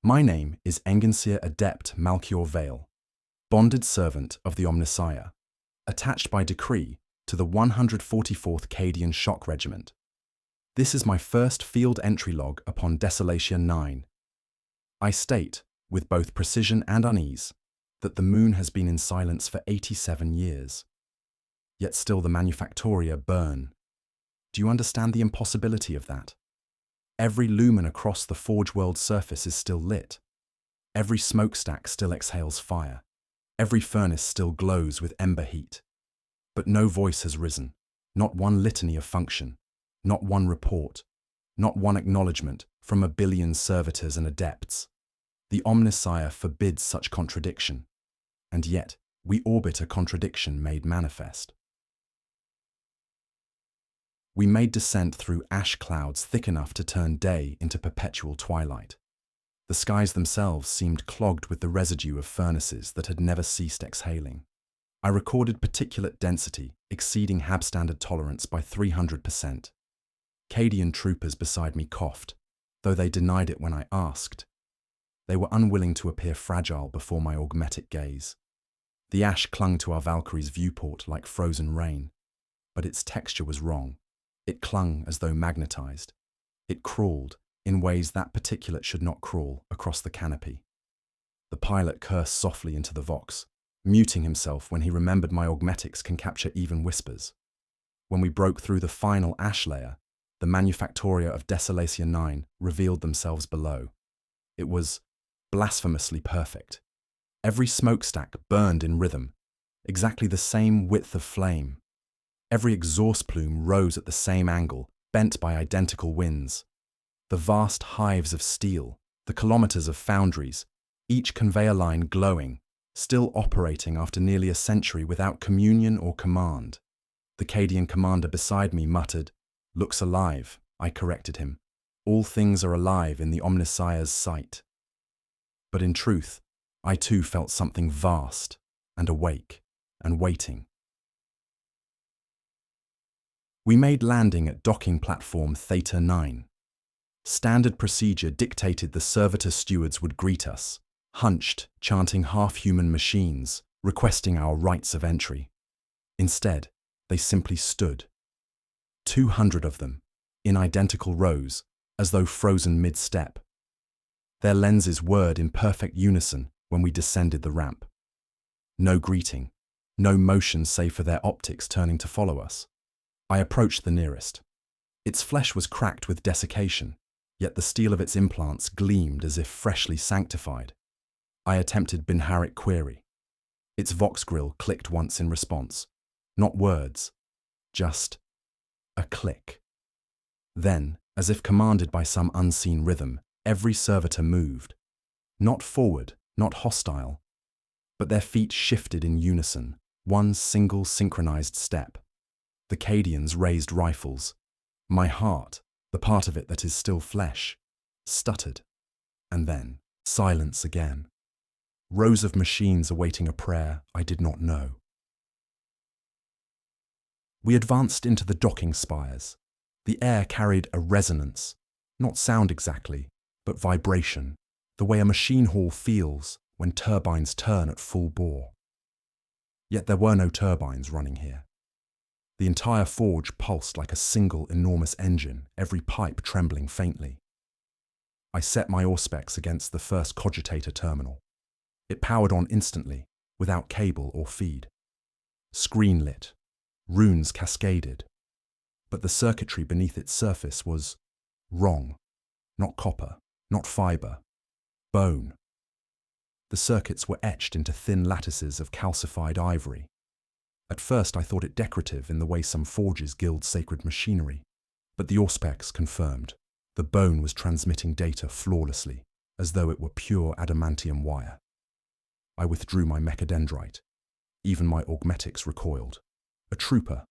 My name is Enginseer Adept Malchior Vale, bonded servant of the Omnissiah, attached by decree to the 144th Cadian Shock Regiment. This is my first field entry log upon Desolation 9. I state, with both precision and unease, that the moon has been in silence for 87 years. Yet still the manufactoria burn. Do you understand the impossibility of that? Every lumen across the Forge World's surface is still lit. Every smokestack still exhales fire. Every furnace still glows with ember heat. But no voice has risen, not one litany of function, not one report, not one acknowledgement from a billion servitors and adepts. The Omnissiah forbids such contradiction, and yet we orbit a contradiction made manifest. We made descent through ash clouds thick enough to turn day into perpetual twilight. The skies themselves seemed clogged with the residue of furnaces that had never ceased exhaling. I recorded particulate density exceeding HAB standard tolerance by 300%. Cadian troopers beside me coughed, though they denied it when I asked. They were unwilling to appear fragile before my augmetic gaze. The ash clung to our Valkyrie's viewport like frozen rain, but its texture was wrong. It clung as though magnetized. It crawled, in ways that particulate should not crawl, across the canopy. The pilot cursed softly into the Vox, muting himself when he remembered my augmetics can capture even whispers. When we broke through the final ash layer, the manufactoria of Desolation 9 revealed themselves below. It was blasphemously perfect. Every smokestack burned in rhythm, exactly the same width of flame. Every exhaust plume rose at the same angle, bent by identical winds. The vast hives of steel, the kilometers of foundries, each conveyor line glowing, still operating after nearly a century without communion or command. The Cadian commander beside me muttered, "Looks alive," I corrected him. All things are alive in the Omnissiah's sight. But in truth, I too felt something vast, and awake, and waiting. We made landing at docking platform Theta 9. Standard procedure dictated the servitor stewards would greet us, hunched, chanting half-human machines, requesting our rights of entry. Instead, they simply stood. 200 of them, in identical rows, as though frozen mid-step. Their lenses whirred in perfect unison when we descended the ramp. No greeting, no motion save for their optics turning to follow us. I approached the nearest. Its flesh was cracked with desiccation, yet the steel of its implants gleamed as if freshly sanctified. I attempted Binharic query. Its Vox grill clicked once in response. Not words, just a click. Then, as if commanded by some unseen rhythm, every servitor moved. Not forward, not hostile, but their feet shifted in unison, one single synchronized step. The Cadians raised rifles. My heart, the part of it that is still flesh, stuttered. And then, silence again. Rows of machines awaiting a prayer I did not know. We advanced into the docking spires. The air carried a resonance, not sound exactly, but vibration, the way a machine hall feels when turbines turn at full bore. Yet there were no turbines running here. The entire forge pulsed like a single enormous engine, every pipe trembling faintly. I set my auspex against the first cogitator terminal. It powered on instantly, without cable or feed. Screen lit, runes cascaded, but the circuitry beneath its surface was wrong. Not copper, not fiber, bone. The circuits were etched into thin lattices of calcified ivory. At first I thought it decorative in the way some forges gild sacred machinery, but the auspex confirmed. The bone was transmitting data flawlessly, as though it were pure adamantium wire. I withdrew my mechadendrite. Even my augmetics recoiled. A trooper,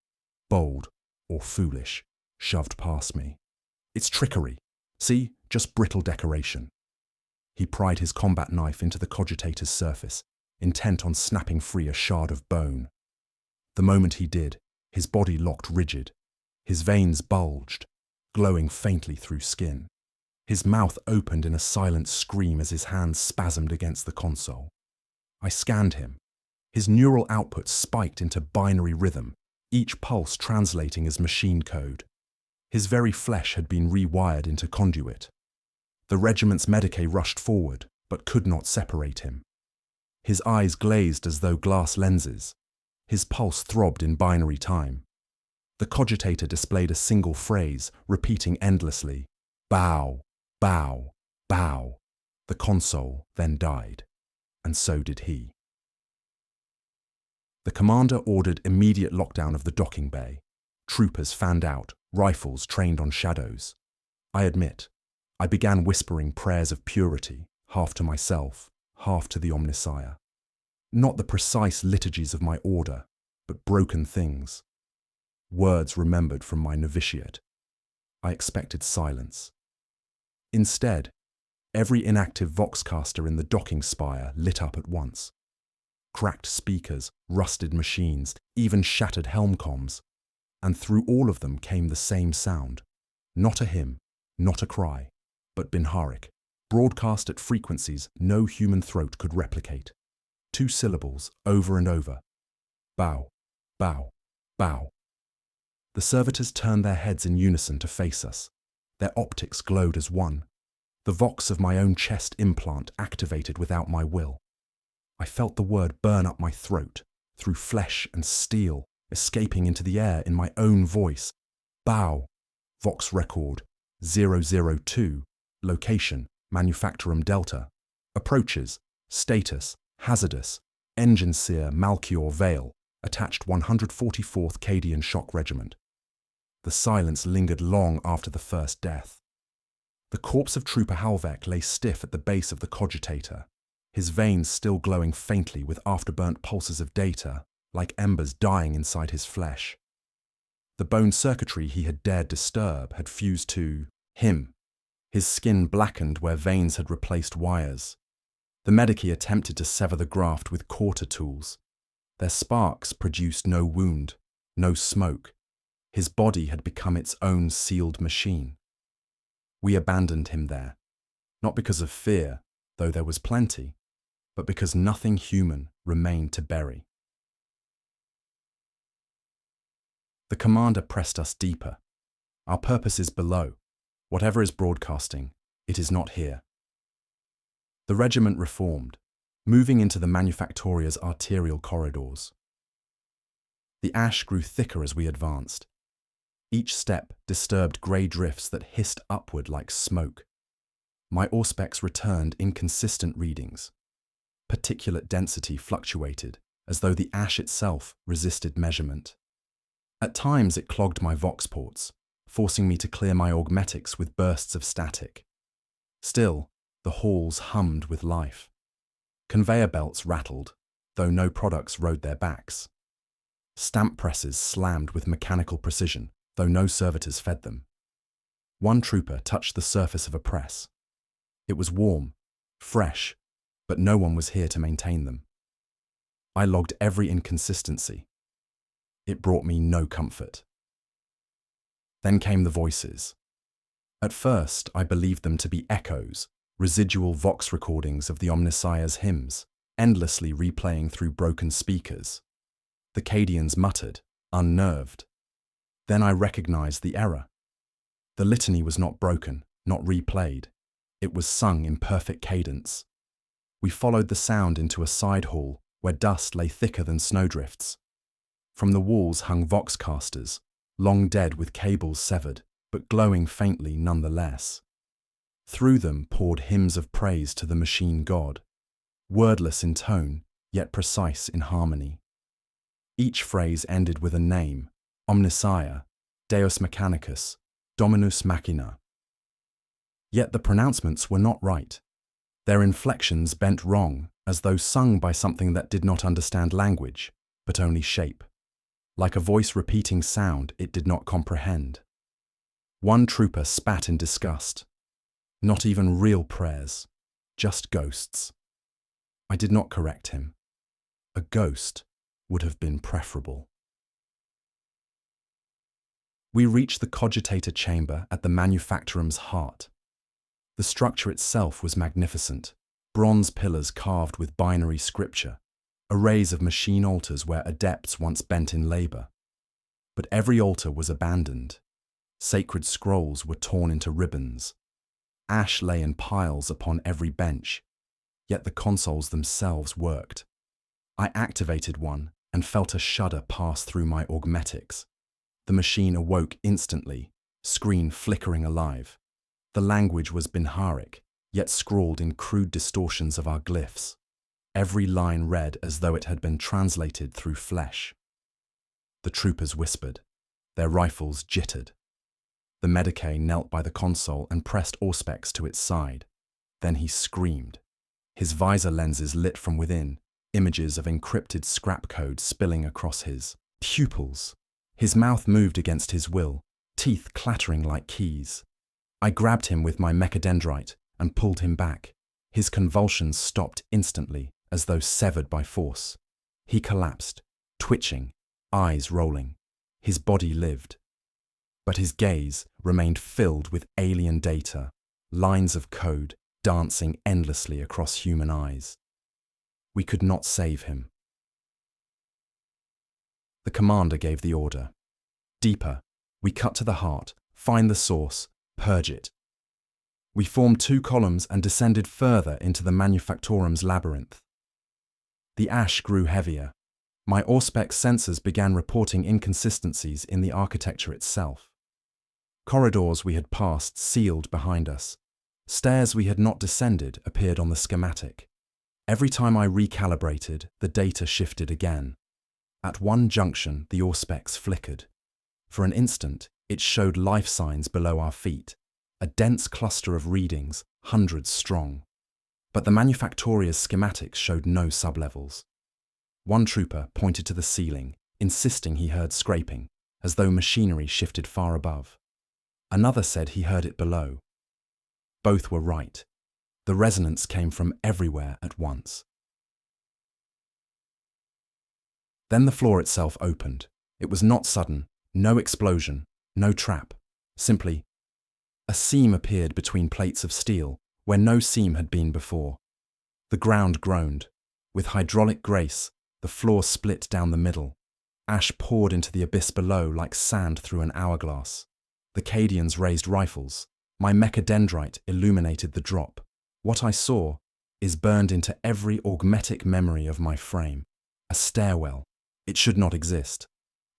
bold or foolish, shoved past me. "It's trickery. See, just brittle decoration." He pried his combat knife into the cogitator's surface, intent on snapping free a shard of bone. The moment he did, his body locked rigid. His veins bulged, glowing faintly through skin. His mouth opened in a silent scream as his hands spasmed against the console. I scanned him. His neural output spiked into binary rhythm, each pulse translating as machine code. His very flesh had been rewired into conduit. The regiment's medicae rushed forward, but could not separate him. His eyes glazed as though glass lenses. His pulse throbbed in binary time. The cogitator displayed a single phrase, repeating endlessly, "Bow, bow, bow." The console then died, and so did he. The commander ordered immediate lockdown of the docking bay. Troopers fanned out, rifles trained on shadows. I admit, I began whispering prayers of purity, half to myself, half to the Omnissiah. Not the precise liturgies of my order, but broken things. Words remembered from my novitiate. I expected silence. Instead, every inactive voxcaster in the docking spire lit up at once. Cracked speakers, rusted machines, even shattered helm comms, and through all of them came the same sound. Not a hymn, not a cry, but Binharik, broadcast at frequencies no human throat could replicate. 2 syllables over and over. Bow, bow, bow. The servitors turned their heads in unison to face us. Their optics glowed as one. The vox of my own chest implant activated without my will. I felt the word burn up my throat, through flesh and steel, escaping into the air in my own voice. Bow. Vox record 002. Location, Manufactorum Delta. Approaches, status, hazardous, engine sear Malchior Vale, attached 144th Cadian Shock Regiment. The silence lingered long after the first death. The corpse of Trooper Halvek lay stiff at the base of the cogitator, his veins still glowing faintly with afterburnt pulses of data, like embers dying inside his flesh. The bone circuitry he had dared disturb had fused to him. His skin blackened where veins had replaced wires. The medici attempted to sever the graft with quarter tools. Their sparks produced no wound, no smoke. His body had become its own sealed machine. We abandoned him there, not because of fear, though there was plenty, but because nothing human remained to bury. The commander pressed us deeper. Our purpose is below. Whatever is broadcasting, it is not here. The regiment reformed, moving into the Manufactoria's arterial corridors. The ash grew thicker as we advanced. Each step disturbed grey drifts that hissed upward like smoke. My auspex returned inconsistent readings. Particulate density fluctuated, as though the ash itself resisted measurement. At times it clogged my vox ports, forcing me to clear my augmetics with bursts of static. Still, the halls hummed with life. Conveyor belts rattled, though no products rode their backs. Stamp presses slammed with mechanical precision, though no servitors fed them. One trooper touched the surface of a press. It was warm, fresh, but no one was here to maintain them. I logged every inconsistency. It brought me no comfort. Then came the voices. At first, I believed them to be echoes, residual vox recordings of the Omnissiah's hymns, endlessly replaying through broken speakers. The Cadians muttered, unnerved. Then I recognized the error. The litany was not broken, not replayed. It was sung in perfect cadence. We followed the sound into a side hall where dust lay thicker than snowdrifts. From the walls hung voxcasters, long dead with cables severed, but glowing faintly nonetheless. Through them poured hymns of praise to the machine god, wordless in tone, yet precise in harmony. Each phrase ended with a name: Omnissiah, Deus Mechanicus, Dominus Machina. Yet the pronouncements were not right. Their inflections bent wrong, as though sung by something that did not understand language, but only shape. Like a voice repeating sound it did not comprehend. One trooper spat in disgust. Not even real prayers, just ghosts. I did not correct him. A ghost would have been preferable. We reached the cogitator chamber at the Manufactorum's heart. The structure itself was magnificent. Bronze pillars carved with binary scripture, arrays of machine altars where adepts once bent in labor. But every altar was abandoned. Sacred scrolls were torn into ribbons. Ash lay in piles upon every bench, yet the consoles themselves worked. I activated one and felt a shudder pass through my augmetics. The machine awoke instantly, screen flickering alive. The language was Binharic, yet scrawled in crude distortions of our glyphs. Every line read as though it had been translated through flesh. The troopers whispered. Their rifles jittered. The Medicae knelt by the console and pressed Auspex to its side. Then he screamed. His visor lenses lit from within, images of encrypted scrap code spilling across his pupils. His mouth moved against his will, teeth clattering like keys. I grabbed him with my mechadendrite and pulled him back. His convulsions stopped instantly, as though severed by force. He collapsed, twitching, eyes rolling. His body lived. But his gaze remained filled with alien data, lines of code dancing endlessly across human eyes. We could not save him. The commander gave the order. Deeper, we cut to the heart, find the source, purge it. We formed 2 columns and descended further into the Manufactorum's labyrinth. The ash grew heavier. My Auspex sensors began reporting inconsistencies in the architecture itself. Corridors we had passed sealed behind us. Stairs we had not descended appeared on the schematic. Every time I recalibrated, the data shifted again. At one junction, the Auspex flickered. For an instant, it showed life signs below our feet, a dense cluster of readings, hundreds strong. But the Manufactoria's schematics showed no sublevels. One trooper pointed to the ceiling, insisting he heard scraping, as though machinery shifted far above. Another said he heard it below. Both were right. The resonance came from everywhere at once. Then the floor itself opened. It was not sudden, no explosion, no trap. Simply, a seam appeared between plates of steel, where no seam had been before. The ground groaned. With hydraulic grace, the floor split down the middle. Ash poured into the abyss below like sand through an hourglass. The Cadians raised rifles. My mechadendrite illuminated the drop. What I saw is burned into every augmetic memory of my frame. A stairwell. It should not exist.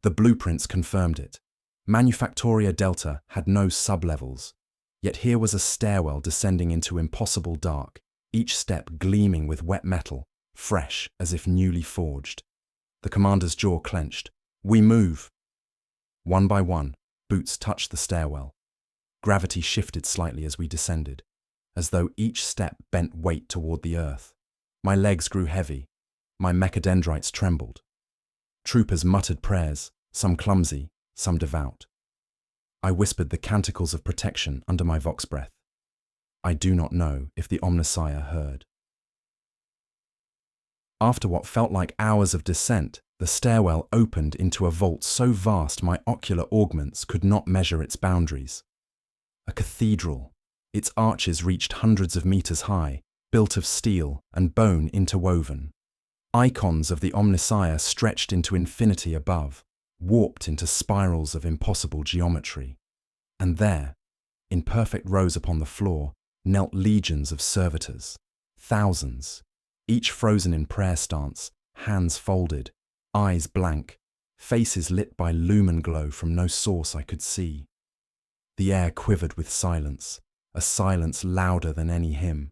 The blueprints confirmed it. Manufactoria Delta had no sublevels. Yet here was a stairwell descending into impossible dark, each step gleaming with wet metal, fresh as if newly forged. The commander's jaw clenched. We move! One by one, boots touched the stairwell. Gravity shifted slightly as we descended, as though each step bent weight toward the earth. My legs grew heavy. My mechadendrites trembled. Troopers muttered prayers, some clumsy, some devout. I whispered the canticles of protection under my vox breath. I do not know if the Omnissiah heard. After what felt like hours of descent, the stairwell opened into a vault so vast my ocular augments could not measure its boundaries. A cathedral. Its arches reached hundreds of meters high, built of steel and bone interwoven. Icons of the Omnissiah stretched into infinity above, warped into spirals of impossible geometry. And there, in perfect rows upon the floor, knelt legions of servitors. Thousands, each frozen in prayer stance, hands folded, eyes blank, faces lit by lumen glow from no source I could see. The air quivered with silence, a silence louder than any hymn.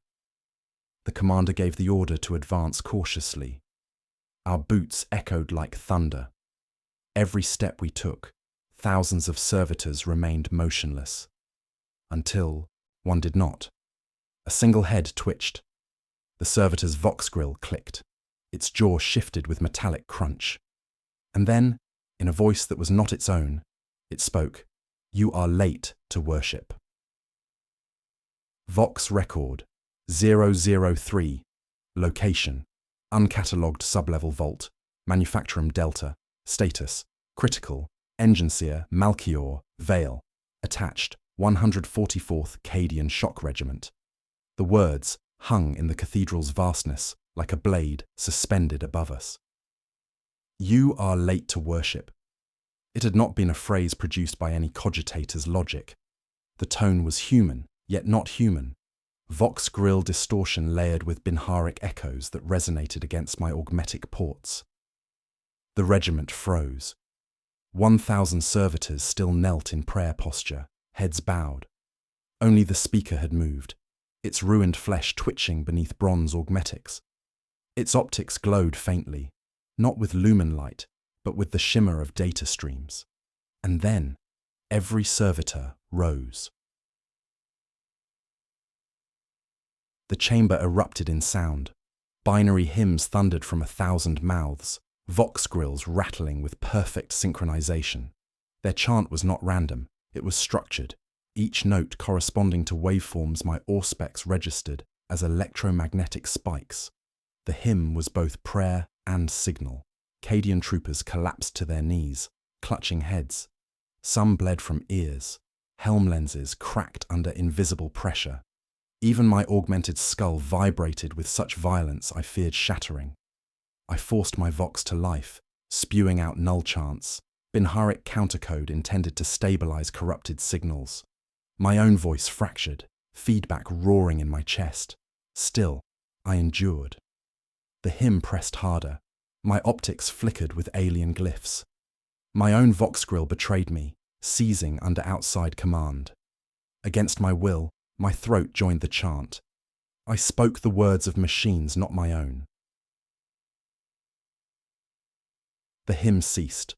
The commander gave the order to advance cautiously. Our boots echoed like thunder. Every step we took, thousands of servitors remained motionless. Until one did not. A single head twitched. The servitor's vox grill clicked. Its jaw shifted with metallic crunch. And then, in a voice that was not its own, it spoke, "You are late to worship." Vox record 003. Location: uncatalogued sublevel vault, Manufactorum Delta. Status: critical. Engineer Malchior, Vale. Attached: 144th Cadian Shock Regiment. The words hung in the cathedral's vastness like a blade suspended above us. "You are late to worship." It had not been a phrase produced by any cogitator's logic. The tone was human, yet not human. Vox grill distortion layered with binharic echoes that resonated against my augmetic ports. The regiment froze. 1,000 servitors still knelt in prayer posture, heads bowed. Only the speaker had moved, its ruined flesh twitching beneath bronze augmetics. Its optics glowed faintly, not with lumen light, but with the shimmer of data streams. And then, every servitor rose. The chamber erupted in sound. Binary hymns thundered from 1,000 mouths, vox grills rattling with perfect synchronization. Their chant was not random, it was structured, each note corresponding to waveforms my auspex registered as electromagnetic spikes. The hymn was both prayer and signal. Cadian troopers collapsed to their knees, clutching heads. Some bled from ears. Helm lenses cracked under invisible pressure. Even my augmented skull vibrated with such violence I feared shattering. I forced my vox to life, spewing out null chants, binharic countercode intended to stabilize corrupted signals. My own voice fractured, feedback roaring in my chest. Still, I endured. The hymn pressed harder. My optics flickered with alien glyphs. My own vox grill betrayed me, seizing under outside command. Against my will, my throat joined the chant. I spoke the words of machines, not my own. The hymn ceased.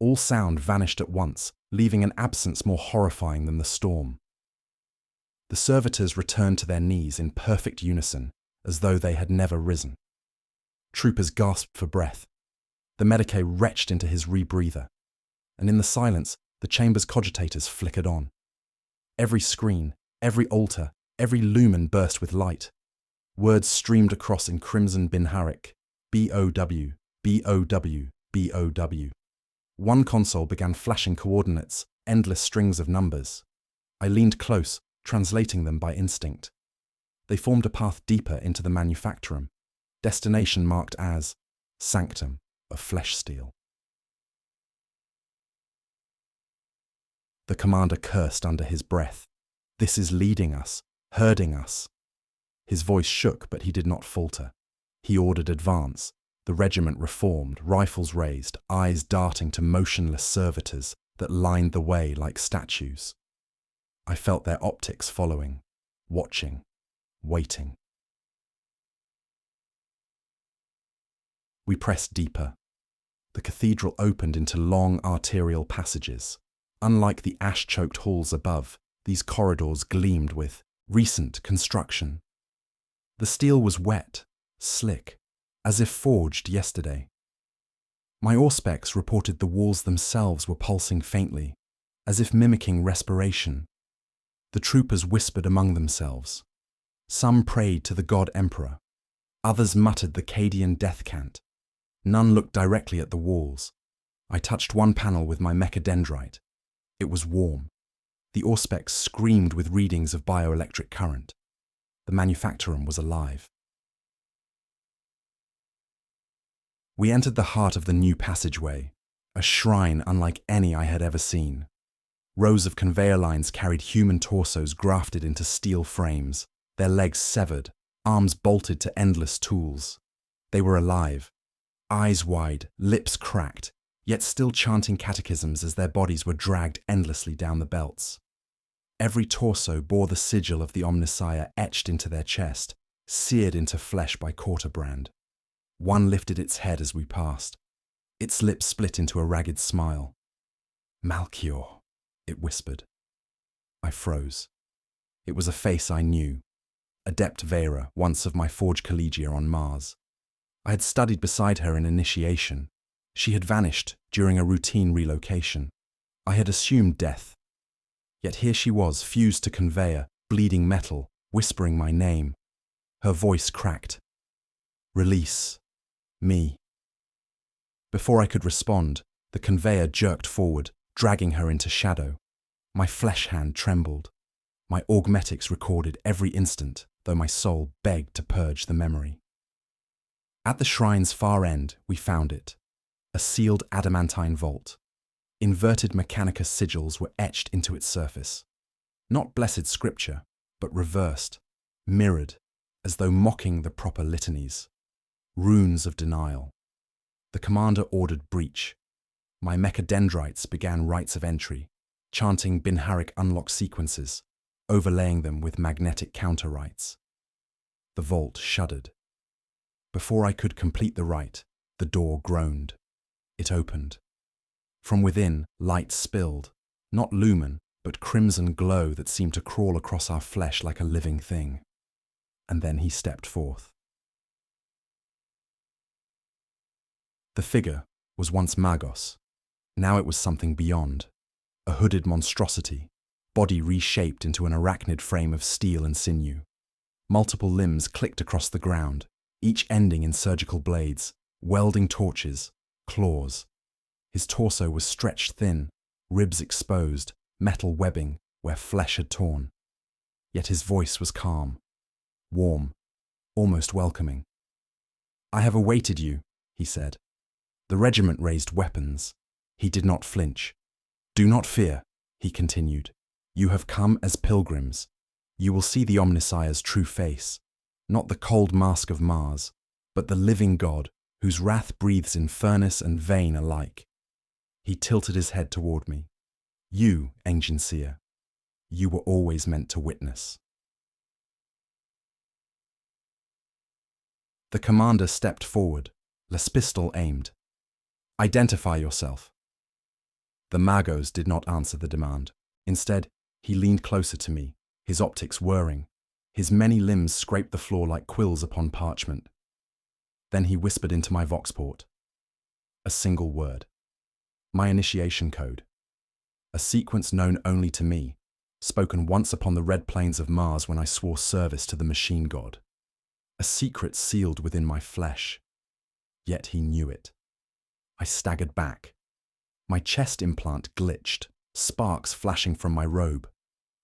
All sound vanished at once, leaving an absence more horrifying than the storm. The servitors returned to their knees in perfect unison, as though they had never risen. Troopers gasped for breath. The Medicae retched into his rebreather, and in the silence, the chamber's cogitators flickered on. Every screen, every altar, every lumen burst with light. Words streamed across in crimson binharic. B-O-W, B-O-W, B-O-W. One console began flashing coordinates, endless strings of numbers. I leaned close, translating them by instinct. They formed a path deeper into the manufactorum, destination marked as Sanctum of Flesh Steel. The commander cursed under his breath. "This is leading us, herding us." His voice shook, but he did not falter. He ordered advance. The regiment reformed, rifles raised, eyes darting to motionless servitors that lined the way like statues. I felt their optics following, watching, waiting. We pressed deeper. The cathedral opened into long arterial passages. Unlike the ash-choked halls above, these corridors gleamed with recent construction. The steel was wet, slick, as if forged yesterday. My auspex reported the walls themselves were pulsing faintly, as if mimicking respiration. The troopers whispered among themselves. Some prayed to the god emperor. Others muttered the Cadian death cant. None looked directly at the walls. I touched one panel with my mechadendrite. It was warm. The auspex screamed with readings of bioelectric current. The manufactorum was alive. We entered the heart of the new passageway, a shrine unlike any I had ever seen. Rows of conveyor lines carried human torsos grafted into steel frames, their legs severed, arms bolted to endless tools. They were alive, eyes wide, lips cracked, yet still chanting catechisms as their bodies were dragged endlessly down the belts. Every torso bore the sigil of the Omnissiah etched into their chest, seared into flesh by Quarterbrand. One lifted its head as we passed. Its lips split into a ragged smile. "Malchior," it whispered. I froze. It was a face I knew. Adept Vera, once of my Forge Collegia on Mars. I had studied beside her in initiation. She had vanished during a routine relocation. I had assumed death. Yet here she was, fused to conveyor, bleeding metal, whispering my name. Her voice cracked. "Release. Me." Before I could respond, the conveyor jerked forward, dragging her into shadow. My flesh hand trembled. My augmetics recorded every instant. though my soul begged to purge the memory. At the shrine's far end, we found it, a sealed adamantine vault. Inverted mechanica sigils were etched into its surface. Not blessed scripture, but reversed, mirrored, as though mocking the proper litanies. Runes of denial. The commander ordered breach. My mechadendrites began rites of entry, chanting Binharic unlock sequences, overlaying them with magnetic counter-rites. The vault shuddered. Before I could complete the rite, the door groaned. It opened. From within, light spilled, not lumen, but crimson glow that seemed to crawl across our flesh like a living thing. And then he stepped forth. The figure was once Magos. Now it was something beyond. A hooded monstrosity, body reshaped into an arachnid frame of steel and sinew. Multiple limbs clicked across the ground, each ending in surgical blades, welding torches, claws. His torso was stretched thin, ribs exposed, metal webbing where flesh had torn. Yet his voice was calm, warm, almost welcoming. "I have awaited you," he said. The regiment raised weapons. He did not flinch. "Do not fear," he continued. "You have come as pilgrims. You will see the Omnissiah's true face, not the cold mask of Mars, but the living God whose wrath breathes in furnace and vein alike." He tilted his head toward me. "You, ancient seer, you were always meant to witness." The commander stepped forward, las pistol aimed. "Identify yourself." The Magos did not answer the demand. Instead, he leaned closer to me, his optics whirring. His many limbs scraped the floor like quills upon parchment. Then he whispered into my voxport. A single word. My initiation code. A sequence known only to me, spoken once upon the red plains of Mars when I swore service to the machine god. A secret sealed within my flesh. Yet he knew it. I staggered back. My chest implant glitched, sparks flashing from my robe.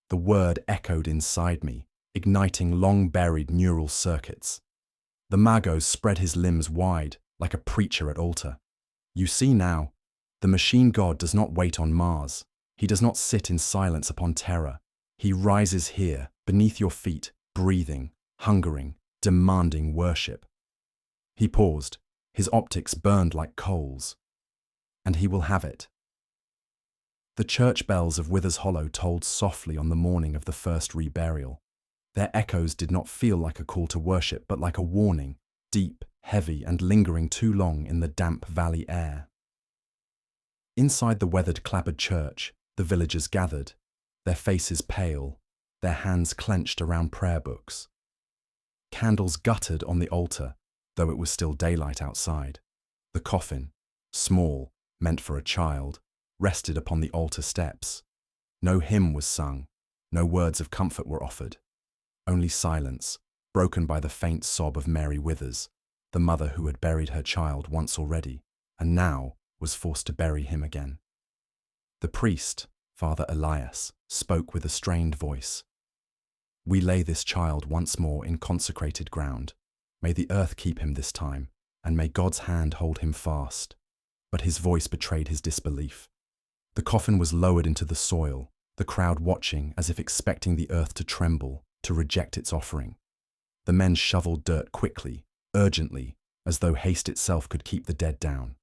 The word echoed inside me, igniting long-buried neural circuits. The Magos spread his limbs wide, like a preacher at altar. "You see now, the machine god does not wait on Mars. He does not sit in silence upon terror. He rises here, beneath your feet, breathing, hungering, demanding worship." He paused. His optics burned like coals. "And he will have it." The church bells of Withers Hollow tolled softly on the morning of the first reburial. Their echoes did not feel like a call to worship, but like a warning, deep, heavy, and lingering too long in the damp valley air. Inside the weathered, clapboard church, the villagers gathered, their faces pale, their hands clenched around prayer books. Candles guttered on the altar, though it was still daylight outside. The coffin, small, meant for a child, rested upon the altar steps. No hymn was sung, no words of comfort were offered. Only silence, broken by the faint sob of Mary Withers, the mother who had buried her child once already, and now was forced to bury him again. The priest, Father Elias, spoke with a strained voice. "We lay this child once more in consecrated ground. May the earth keep him this time, and may God's hand hold him fast." But his voice betrayed his disbelief. The coffin was lowered into the soil, the crowd watching as if expecting the earth to tremble, to reject its offering. The men shoveled dirt quickly, urgently, as though haste itself could keep the dead down.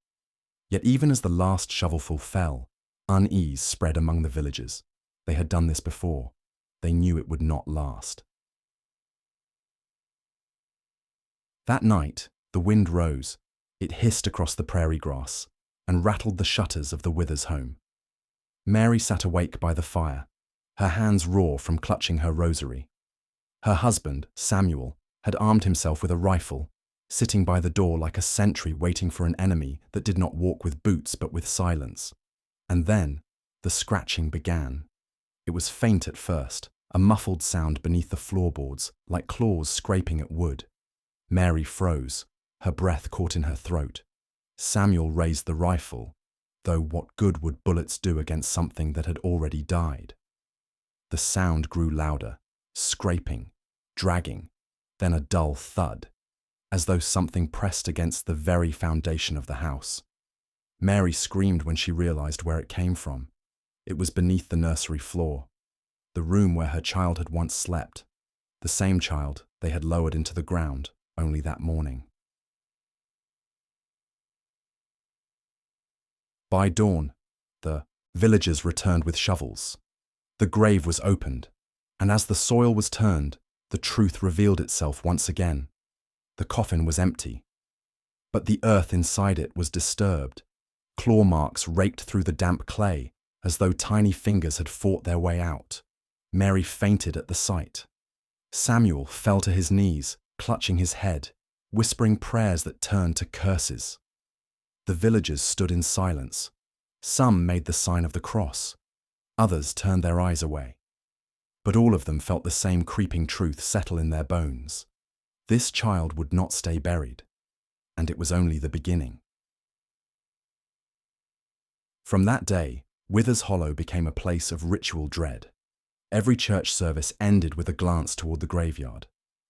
Yet even as the last shovelful fell, unease spread among the villagers. They had done this before. They knew it would not last. That night, the wind rose. It hissed across the prairie grass and rattled the shutters of the Withers home. Mary sat awake by the fire, her hands raw from clutching her rosary. Her husband, Samuel, had armed himself with a rifle, sitting by the door like a sentry waiting for an enemy that did not walk with boots but with silence. And then, the scratching began. It was faint at first, a muffled sound beneath the floorboards, like claws scraping at wood. Mary froze, her breath caught in her throat. Samuel raised the rifle, though what good would bullets do against something that had already died? The sound grew louder, scraping, dragging, then a dull thud, as though something pressed against the very foundation of the house. Mary screamed when she realized where it came from. It was beneath the nursery floor, the room where her child had once slept, the same child they had lowered into the ground only that morning. By dawn, the villagers returned with shovels. The grave was opened, and as the soil was turned, the truth revealed itself once again. The coffin was empty, but the earth inside it was disturbed. Claw marks raked through the damp clay, as though tiny fingers had fought their way out. Mary fainted at the sight. Samuel fell to his knees, clutching his head, whispering prayers that turned to curses. The villagers stood in silence. Some made the sign of the cross. Others turned their eyes away. But all of them felt the same creeping truth settle in their bones. This child would not stay buried, and it was only the beginning. From that day, Withers Hollow became a place of ritual dread. Every church service ended with a glance toward the graveyard.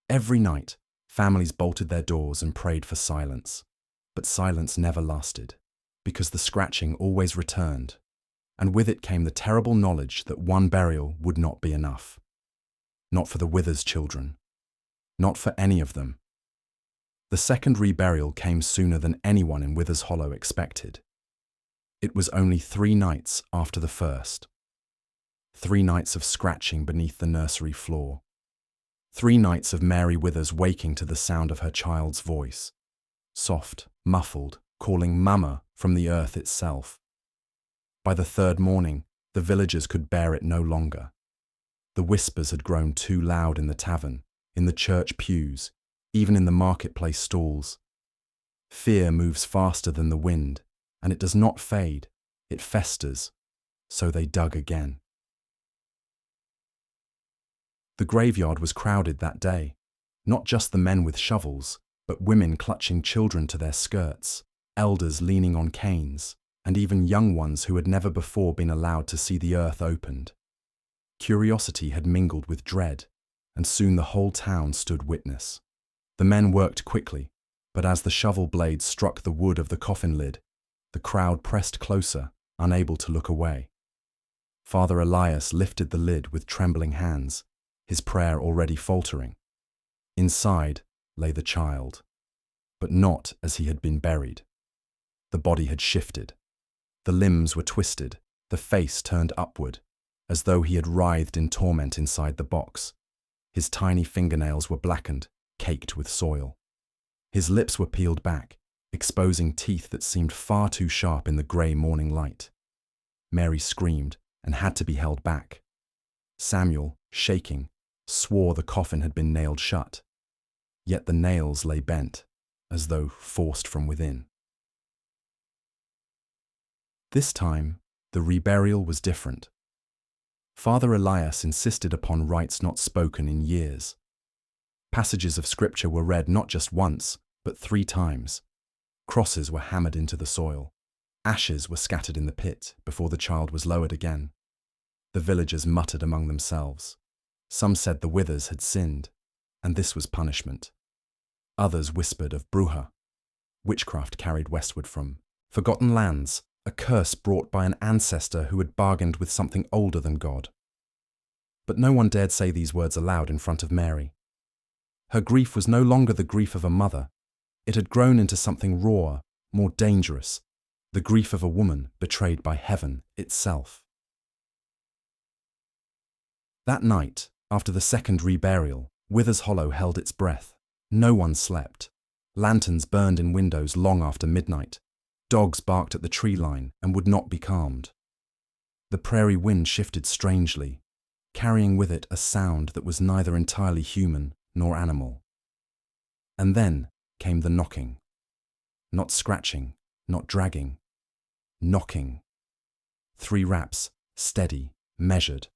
Every night, families bolted their doors and prayed for silence. But silence never lasted, because the scratching always returned, and with it came the terrible knowledge that one burial would not be enough. Not for the Withers children. Not for any of them. The second reburial came sooner than anyone in Withers Hollow expected. It was only 3 nights after the first. 3 nights of scratching beneath the nursery floor. 3 nights of Mary Withers waking to the sound of her child's voice. Soft, muffled, calling Mama from the earth itself. By the 3rd morning, the villagers could bear it no longer. The whispers had grown too loud in the tavern, in the church pews, even in the marketplace stalls. Fear moves faster than the wind, and it does not fade, it festers, so they dug again. The graveyard was crowded that day, not just the men with shovels, but women clutching children to their skirts, elders leaning on canes, and even young ones who had never before been allowed to see the earth opened. Curiosity had mingled with dread, and soon the whole town stood witness. The men worked quickly, but as the shovel blades struck the wood of the coffin lid, the crowd pressed closer, unable to look away. Father Elias lifted the lid with trembling hands, his prayer already faltering. Inside lay the child, but not as he had been buried. The body had shifted. The limbs were twisted, the face turned upward, as though he had writhed in torment inside the box. His tiny fingernails were blackened, caked with soil. His lips were peeled back, exposing teeth that seemed far too sharp in the grey morning light. Mary screamed and had to be held back. Samuel, shaking, swore the coffin had been nailed shut. Yet the nails lay bent, as though forced from within. This time, the reburial was different. Father Elias insisted upon rites not spoken in years. Passages of scripture were read not just once, but 3 times. Crosses were hammered into the soil. Ashes were scattered in the pit before the child was lowered again. The villagers muttered among themselves. Some said the Withers had sinned, and this was punishment. Others whispered of Bruja, witchcraft carried westward from forgotten lands, a curse brought by an ancestor who had bargained with something older than God. But no one dared say these words aloud in front of Mary. Her grief was no longer the grief of a mother. It had grown into something rawer, more dangerous, the grief of a woman betrayed by heaven itself. That night, after the second reburial, Withers Hollow held its breath. No one slept. Lanterns burned in windows long after midnight. Dogs barked at the tree line and would not be calmed. The prairie wind shifted strangely, carrying with it a sound that was neither entirely human nor animal. And then came the knocking. Not scratching, not dragging. Knocking. 3 raps, steady, measured,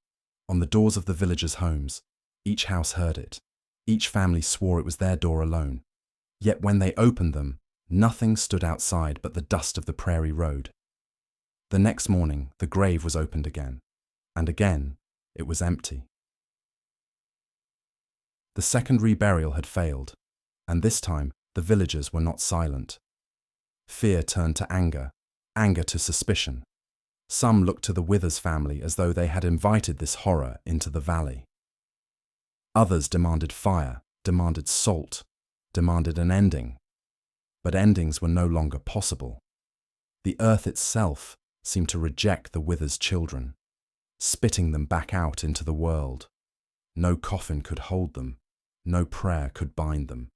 on the doors of the villagers' homes. Each house heard it. Each family swore it was their door alone. Yet when they opened them, nothing stood outside but the dust of the prairie road. The next morning, the grave was opened again, and again it was empty. The second reburial had failed, and this time the villagers were not silent. Fear turned to anger, anger to suspicion. Some looked to the Withers family as though they had invited this horror into the valley. Others demanded fire, demanded salt, demanded an ending. But endings were no longer possible. The earth itself seemed to reject the Withers' children, spitting them back out into the world. No coffin could hold them, no prayer could bind them.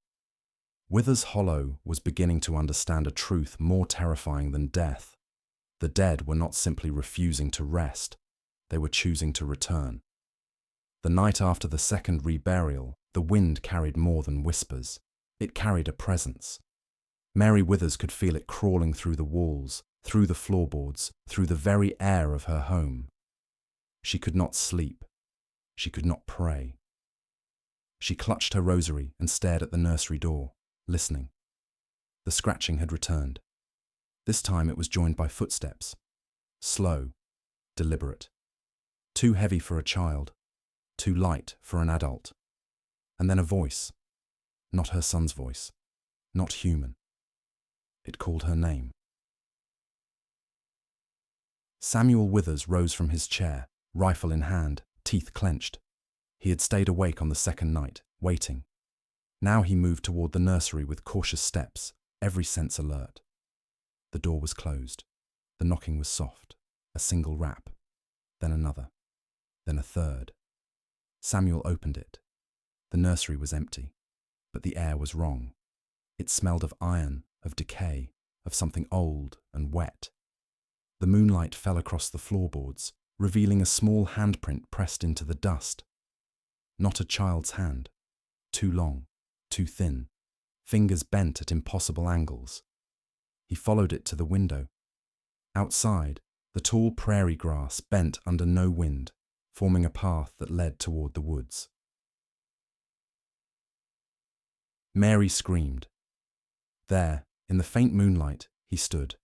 Withers Hollow was beginning to understand a truth more terrifying than death. The dead were not simply refusing to rest, they were choosing to return. The night after the second reburial, the wind carried more than whispers. It carried a presence. Mary Withers could feel it crawling through the walls, through the floorboards, through the very air of her home. She could not sleep. She could not pray. She clutched her rosary and stared at the nursery door, listening. The scratching had returned. This time it was joined by footsteps. Slow, deliberate. Too heavy for a child, too light for an adult. And then a voice. Not her son's voice. Not human. It called her name. Samuel Withers rose from his chair, rifle in hand, teeth clenched. He had stayed awake on the second night, waiting. Now he moved toward the nursery with cautious steps, every sense alert. The door was closed. The knocking was soft. A single rap. Then another. Then a third. Samuel opened it. The nursery was empty, but the air was wrong. It smelled of iron, of decay, of something old and wet. The moonlight fell across the floorboards, revealing a small handprint pressed into the dust. Not a child's hand. Too long, too thin, fingers bent at impossible angles. He followed it to the window. Outside, the tall prairie grass bent under no wind, forming a path that led toward the woods. Mary screamed. There, in the faint moonlight, he stood.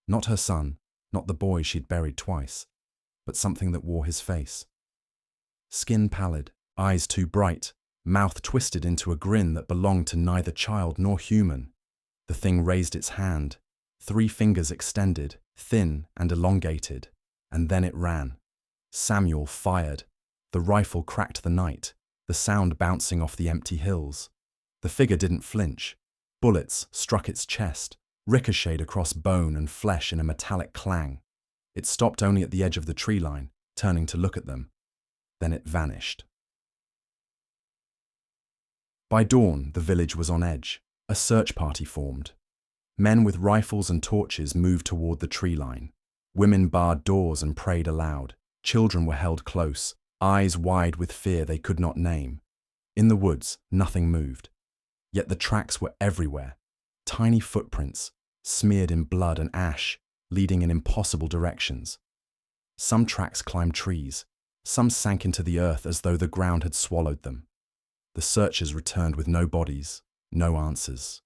Not her son, not the boy she'd buried twice, but something that wore his face. Skin pallid, eyes too bright, mouth twisted into a grin that belonged to neither child nor human. The thing raised its hand, 3 fingers extended, thin and elongated, and then it ran. Samuel fired. The rifle cracked the night, the sound bouncing off the empty hills. The figure didn't flinch. Bullets struck its chest, ricocheted across bone and flesh in a metallic clang. It stopped only at the edge of the tree line, turning to look at them. Then it vanished. By dawn, the village was on edge. A search party formed. Men with rifles and torches moved toward the tree line. Women barred doors and prayed aloud. Children were held close, eyes wide with fear they could not name. In the woods, nothing moved. Yet the tracks were everywhere. Tiny footprints, smeared in blood and ash, leading in impossible directions. Some tracks climbed trees. Some sank into the earth as though the ground had swallowed them. The searchers returned with no bodies, no answers,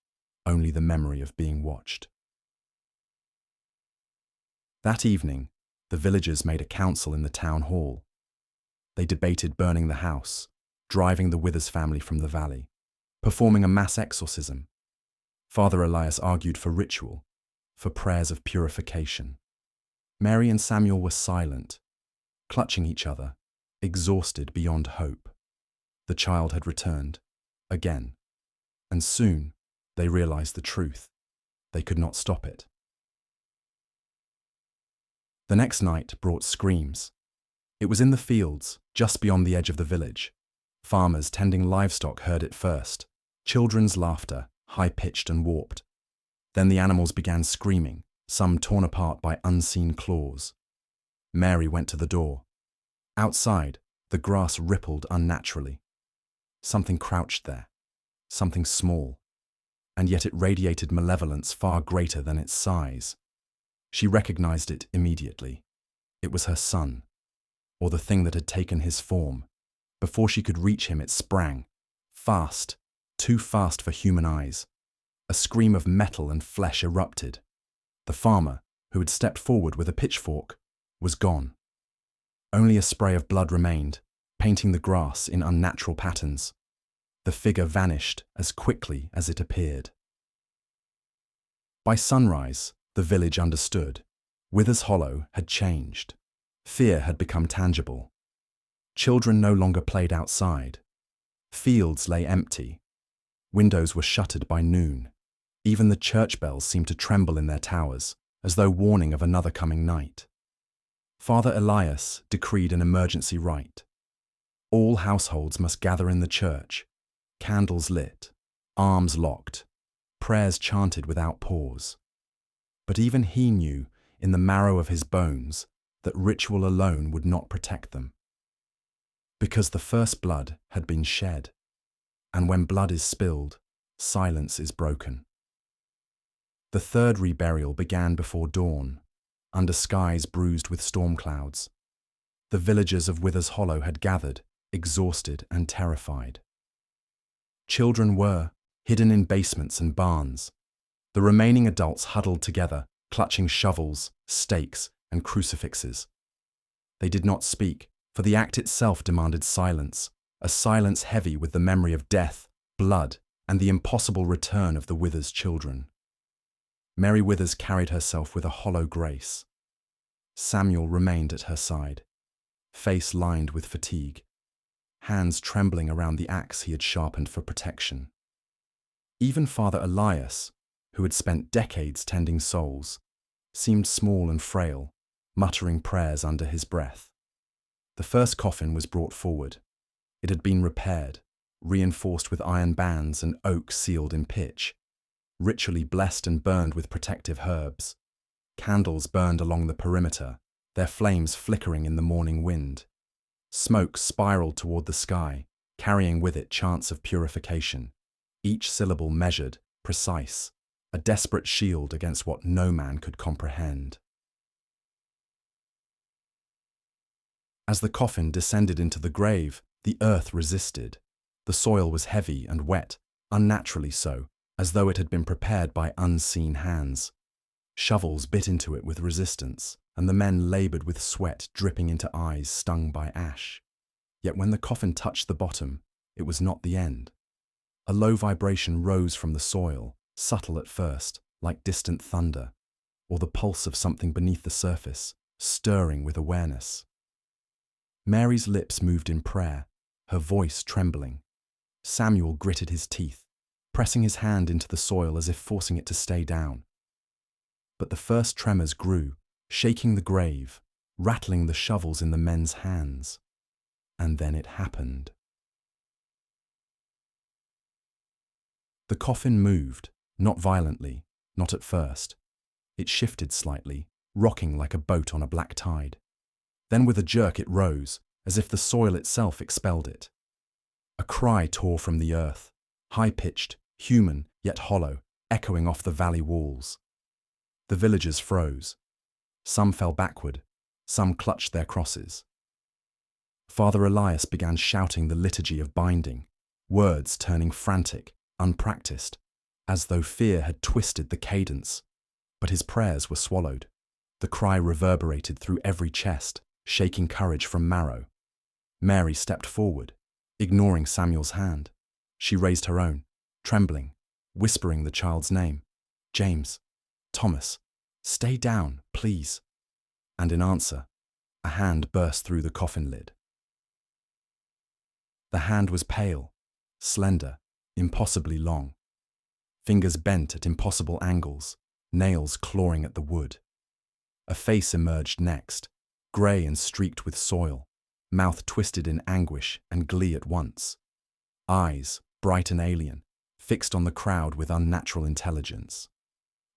only the memory of being watched. That evening, the villagers made a council in the town hall. They debated burning the house, driving the Withers family from the valley, performing a mass exorcism. Father Elias argued for ritual, for prayers of purification. Mary and Samuel were silent, clutching each other, exhausted beyond hope. The child had returned, again, and soon they realized the truth. They could not stop it. The next night brought screams. It was in the fields, just beyond the edge of the village. Farmers tending livestock heard it first. Children's laughter, high-pitched and warped. Then the animals began screaming, some torn apart by unseen claws. Mary went to the door. Outside, the grass rippled unnaturally. Something crouched there, something small, and yet it radiated malevolence far greater than its size. She recognized it immediately. It was her son, or the thing that had taken his form. Before she could reach him, it sprang, fast, too fast for human eyes. A scream of metal and flesh erupted. The farmer, who had stepped forward with a pitchfork, was gone. Only a spray of blood remained, painting the grass in unnatural patterns. The figure vanished as quickly as it appeared. By sunrise, the village understood. Wither's Hollow had changed. Fear had become tangible. Children no longer played outside. Fields lay empty. Windows were shuttered by noon. Even the church bells seemed to tremble in their towers, as though warning of another coming night. Father Elias decreed an emergency rite. All households must gather in the church, candles lit, arms locked, prayers chanted without pause. But even he knew, in the marrow of his bones, that ritual alone would not protect them. Because the first blood had been shed, and when blood is spilled, silence is broken. The third reburial began before dawn, under skies bruised with storm clouds. The villagers of Wither's Hollow had gathered, exhausted and terrified. Children were hidden in basements and barns. The remaining adults huddled together, clutching shovels, stakes, and crucifixes. They did not speak, for the act itself demanded silence, a silence heavy with the memory of death, blood, and the impossible return of the Wither's children. Mary Withers carried herself with a hollow grace. Samuel remained at her side, face lined with fatigue, hands trembling around the axe he had sharpened for protection. Even Father Elias, who had spent decades tending souls, seemed small and frail, muttering prayers under his breath. The first coffin was brought forward. It had been repaired, reinforced with iron bands and oak sealed in pitch, ritually blessed and burned with protective herbs. Candles burned along the perimeter, their flames flickering in the morning wind. Smoke spiraled toward the sky, carrying with it chants of purification, each syllable measured, precise, a desperate shield against what no man could comprehend. As the coffin descended into the grave, the earth resisted. The soil was heavy and wet, unnaturally so, as though it had been prepared by unseen hands. Shovels bit into it with resistance, and the men labored with sweat dripping into eyes stung by ash. Yet when the coffin touched the bottom, it was not the end. A low vibration rose from the soil, subtle at first, like distant thunder, or the pulse of something beneath the surface, stirring with awareness. Mary's lips moved in prayer, her voice trembling. Samuel gritted his teeth, pressing his hand into the soil as if forcing it to stay down. But the first tremors grew, shaking the grave, rattling the shovels in the men's hands. And then it happened. The coffin moved, not violently, not at first. It shifted slightly, rocking like a boat on a black tide. Then with a jerk it rose, as if the soil itself expelled it. A cry tore from the earth, high-pitched, human, yet hollow, echoing off the valley walls. The villagers froze. Some fell backward, some clutched their crosses. Father Elias began shouting the liturgy of binding, words turning frantic, unpracticed, as though fear had twisted the cadence. But his prayers were swallowed. The cry reverberated through every chest, shaking courage from marrow. Mary stepped forward, ignoring Samuel's hand. She raised her own, trembling, whispering the child's name. James, Thomas, stay down, please. And in answer, a hand burst through the coffin lid. The hand was pale, slender, impossibly long. Fingers bent at impossible angles, nails clawing at the wood. A face emerged next, grey and streaked with soil, mouth twisted in anguish and glee at once. Eyes, bright and alien, fixed on the crowd with unnatural intelligence.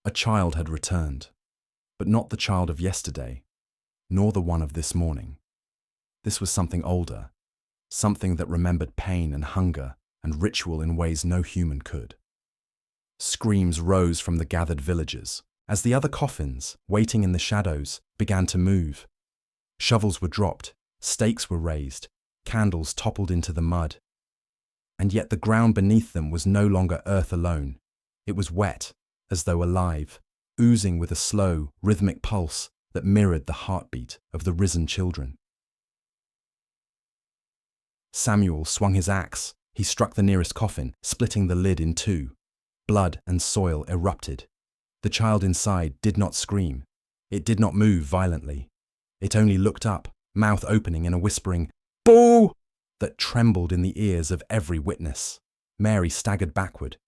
A child had returned, but not the child of yesterday, nor the one of this morning. This was something older, something that remembered pain and hunger and ritual in ways no human could. Screams rose from the gathered villagers as the other coffins, waiting in the shadows, began to move. Shovels were dropped, stakes were raised, candles toppled into the mud. And yet the ground beneath them was no longer earth alone. It was wet, as though alive, oozing with a slow, rhythmic pulse that mirrored the heartbeat of the risen children. Samuel swung his axe, He struck the nearest coffin, splitting the lid in two. Blood and soil erupted. The child inside did not scream. It did not move violently. It only looked up, mouth opening in a whispering, "Boo!" that trembled in the ears of every witness. Mary staggered backward.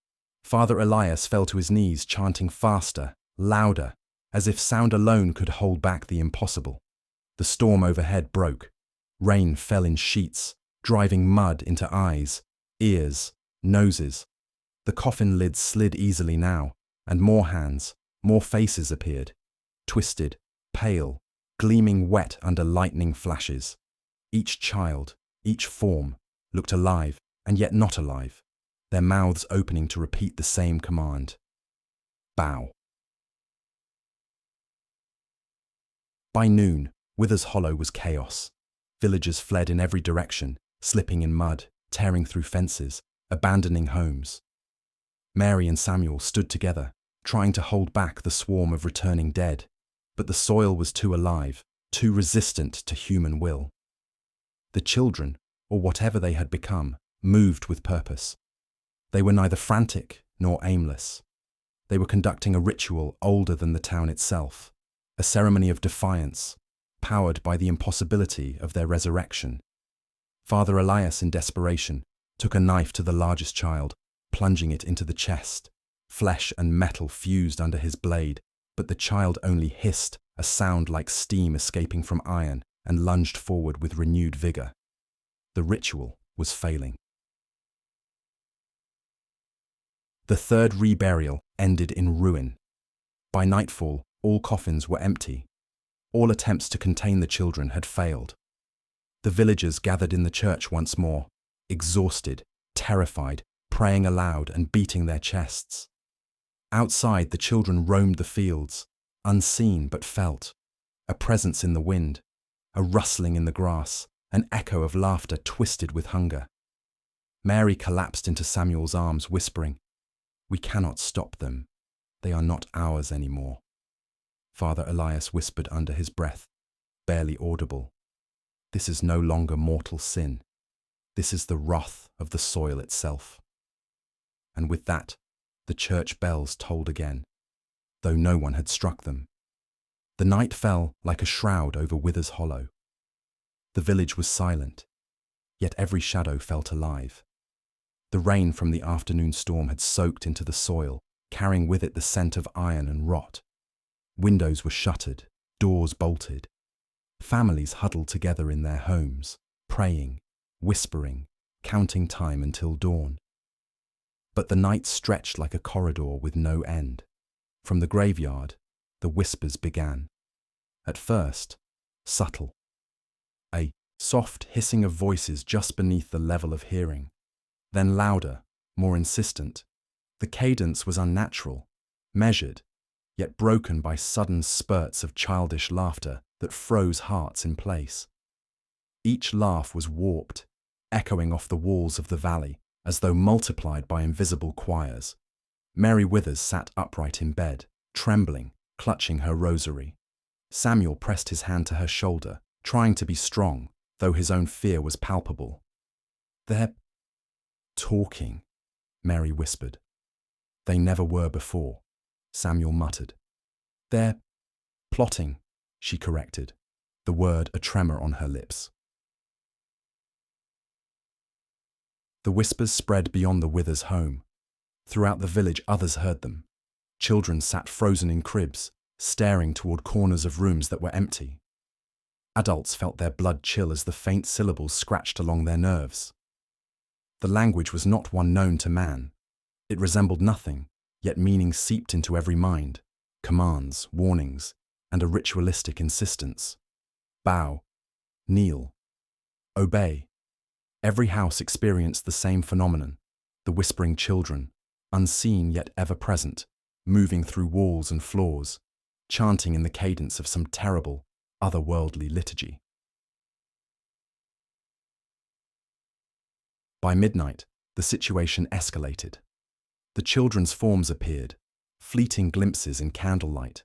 Father Elias fell to his knees, chanting faster, louder, as if sound alone could hold back the impossible. The storm overhead broke. Rain fell in sheets, driving mud into eyes, ears, noses. The coffin lid slid easily now, and more hands, more faces appeared, twisted, pale, gleaming wet under lightning flashes. Each child, each form, looked alive and yet not alive, their mouths opening to repeat the same command. Bow. By noon, Withers Hollow was chaos. Villagers fled in every direction, slipping in mud, tearing through fences, abandoning homes. Mary and Samuel stood together, trying to hold back the swarm of returning dead, but the soil was too alive, too resistant to human will. The children, or whatever they had become, moved with purpose. They were neither frantic nor aimless. They were conducting a ritual older than the town itself, a ceremony of defiance, powered by the impossibility of their resurrection. Father Elias, in desperation, took a knife to the largest child, plunging it into the chest. Flesh and metal fused under his blade, but the child only hissed, a sound like steam escaping from iron, and lunged forward with renewed vigor. The ritual was failing. The third reburial ended in ruin. By nightfall, all coffins were empty. All attempts to contain the children had failed. The villagers gathered in the church once more, exhausted, terrified, praying aloud and beating their chests. Outside, the children roamed the fields, unseen but felt, a presence in the wind, a rustling in the grass, an echo of laughter twisted with hunger. Mary collapsed into Samuel's arms, whispering, "We cannot stop them. They are not ours anymore." Father Elias whispered under his breath, barely audible, "This is no longer mortal sin. This is the wrath of the soil itself." And with that, the church bells tolled again, though no one had struck them. The night fell like a shroud over Withers Hollow. The village was silent, yet every shadow felt alive. The rain from the afternoon storm had soaked into the soil, carrying with it the scent of iron and rot. Windows were shuttered, doors bolted. Families huddled together in their homes, praying, whispering, counting time until dawn. But the night stretched like a corridor with no end. From the graveyard, the whispers began. At first, subtle. A soft hissing of voices just beneath the level of hearing. Then louder, more insistent. The cadence was unnatural, measured, yet broken by sudden spurts of childish laughter that froze hearts in place. Each laugh was warped, echoing off the walls of the valley, as though multiplied by invisible choirs. Mary Withers sat upright in bed, trembling, clutching her rosary. Samuel pressed his hand to her shoulder, trying to be strong, though his own fear was palpable. "They're talking," Mary whispered. "They never were before," Samuel muttered. "They're plotting," she corrected, the word a tremor on her lips. The whispers spread beyond the Withers home. Throughout the village, others heard them. Children sat frozen in cribs, staring toward corners of rooms that were empty. Adults felt their blood chill as the faint syllables scratched along their nerves. The language was not one known to man. It resembled nothing, yet meaning seeped into every mind, commands, warnings, and a ritualistic insistence. Bow, kneel, obey. Every house experienced the same phenomenon, the whispering children, unseen yet ever present, moving through walls and floors, chanting in the cadence of some terrible, otherworldly liturgy. By midnight, the situation escalated. The children's forms appeared, fleeting glimpses in candlelight.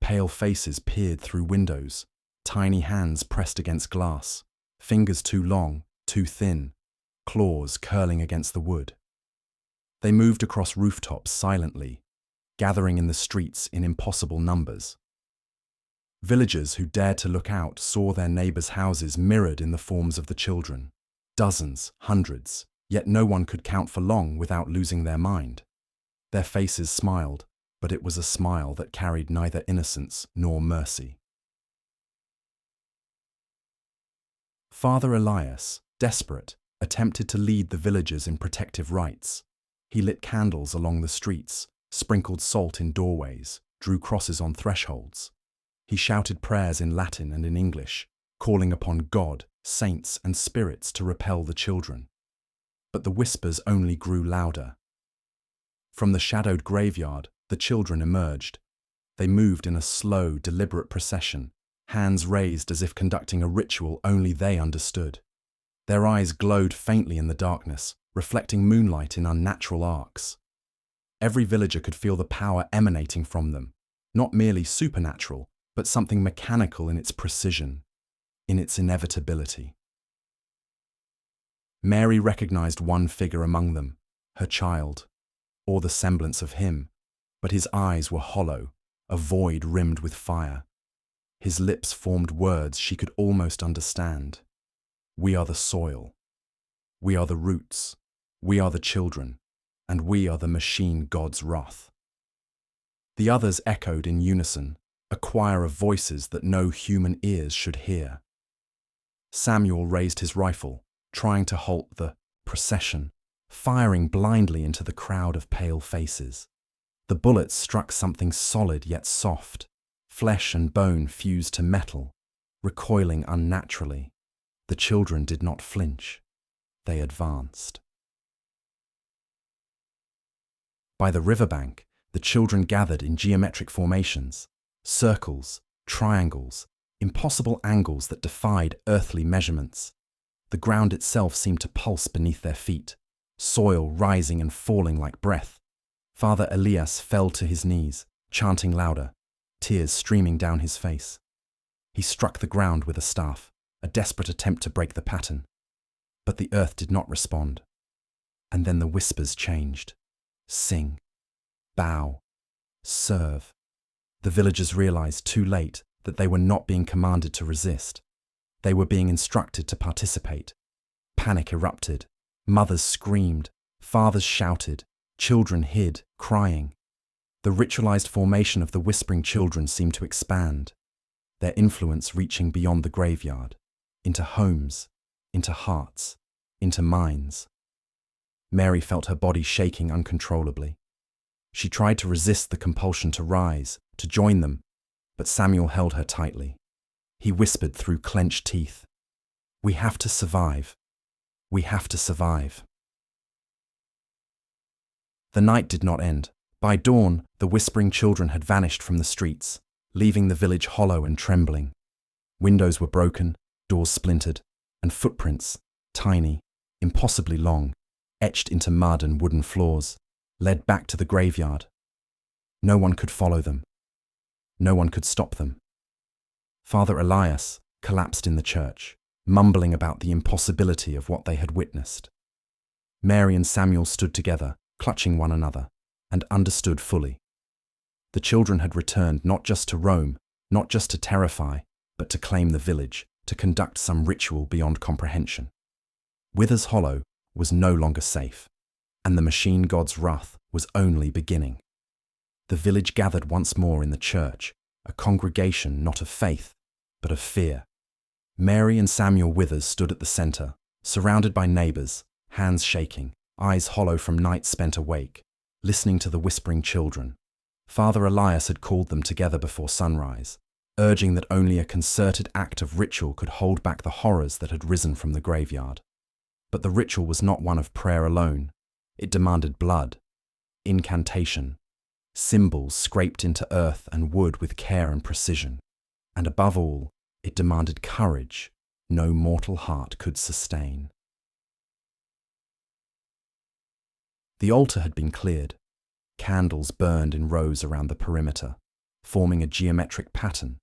Pale faces peered through windows, tiny hands pressed against glass, fingers too long, too thin, claws curling against the wood. They moved across rooftops silently, gathering in the streets in impossible numbers. Villagers who dared to look out saw their neighbors' houses mirrored in the forms of the children. Dozens, hundreds, yet no one could count for long without losing their mind. Their faces smiled, but it was a smile that carried neither innocence nor mercy. Father Elias, desperate, attempted to lead the villagers in protective rites. He lit candles along the streets, sprinkled salt in doorways, drew crosses on thresholds. He shouted prayers in Latin and in English, calling upon God, saints, and spirits to repel the children. But the whispers only grew louder. From the shadowed graveyard, the children emerged. They moved in a slow, deliberate procession, hands raised as if conducting a ritual only they understood. Their eyes glowed faintly in the darkness, reflecting moonlight in unnatural arcs. Every villager could feel the power emanating from them, not merely supernatural, but something mechanical in its precision, in its inevitability. Mary recognized one figure among them, her child, or the semblance of him, but his eyes were hollow, a void rimmed with fire. His lips formed words she could almost understand. We are the soil. We are the roots. We are the children. And we are the machine god's wrath. The others echoed in unison, a choir of voices that no human ears should hear. Samuel raised his rifle, trying to halt the procession, firing blindly into the crowd of pale faces. The bullets struck something solid yet soft. Flesh and bone fused to metal, recoiling unnaturally. The children did not flinch. They advanced. By the riverbank, the children gathered in geometric formations, circles, triangles, impossible angles that defied earthly measurements. The ground itself seemed to pulse beneath their feet, soil rising and falling like breath. Father Elias fell to his knees, chanting louder, tears streaming down his face. He struck the ground with a staff, a desperate attempt to break the pattern. But the earth did not respond. And then the whispers changed. Sing, bow, serve. The villagers realized too late that they were not being commanded to resist. They were being instructed to participate. Panic erupted. Mothers screamed. Fathers shouted. Children hid, crying. The ritualized formation of the whispering children seemed to expand, their influence reaching beyond the graveyard, into homes, into hearts, into minds. Mary felt her body shaking uncontrollably. She tried to resist the compulsion to rise, to join them, but Samuel held her tightly. He whispered through clenched teeth, "We have to survive. We have to survive." The night did not end. By dawn, the whispering children had vanished from the streets, leaving the village hollow and trembling. Windows were broken, doors splintered, and footprints, tiny, impossibly long, etched into mud and wooden floors, led back to the graveyard. No one could follow them. No one could stop them. Father Elias collapsed in the church, mumbling about the impossibility of what they had witnessed. Mary and Samuel stood together, clutching one another, and understood fully. The children had returned not just to roam, not just to terrify, but to claim the village, to conduct some ritual beyond comprehension. Withers Hollow was no longer safe, and the machine god's wrath was only beginning. The village gathered once more in the church, a congregation not of faith, but of fear. Mary and Samuel Withers stood at the center, surrounded by neighbors, hands shaking, eyes hollow from nights spent awake, listening to the whispering children. Father Elias had called them together before sunrise, urging that only a concerted act of ritual could hold back the horrors that had risen from the graveyard. But the ritual was not one of prayer alone. It demanded blood, incantation, symbols scraped into earth and wood with care and precision. And above all, it demanded courage no mortal heart could sustain. The altar had been cleared. Candles burned in rows around the perimeter, forming a geometric pattern.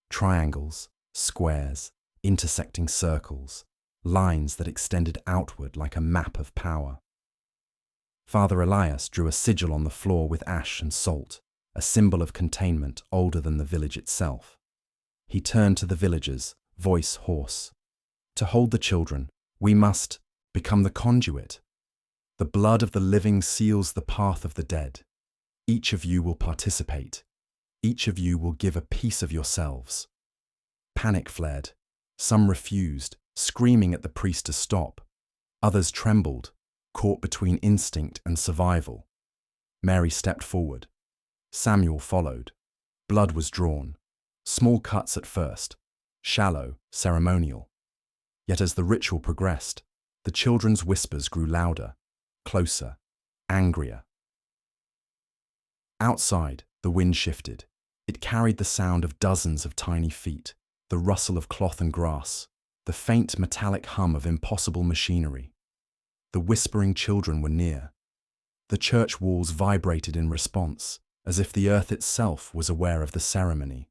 Triangles, squares, intersecting circles, lines that extended outward like a map of power. Father Elias drew a sigil on the floor with ash and salt, a symbol of containment older than the village itself. He turned to the villagers, voice hoarse. To hold the children, we must become the conduit. The blood of the living seals the path of the dead. Each of you will participate. Each of you will give a piece of yourselves. Panic flared. Some refused, screaming at the priest to stop. Others trembled, caught between instinct and survival. Mary stepped forward. Samuel followed. Blood was drawn. Small cuts at first, shallow, ceremonial. Yet as the ritual progressed, the children's whispers grew louder, closer, angrier. Outside, the wind shifted. It carried the sound of dozens of tiny feet, the rustle of cloth and grass, the faint metallic hum of impossible machinery. The whispering children were near. The church walls vibrated in response, as if the earth itself was aware of the ceremony.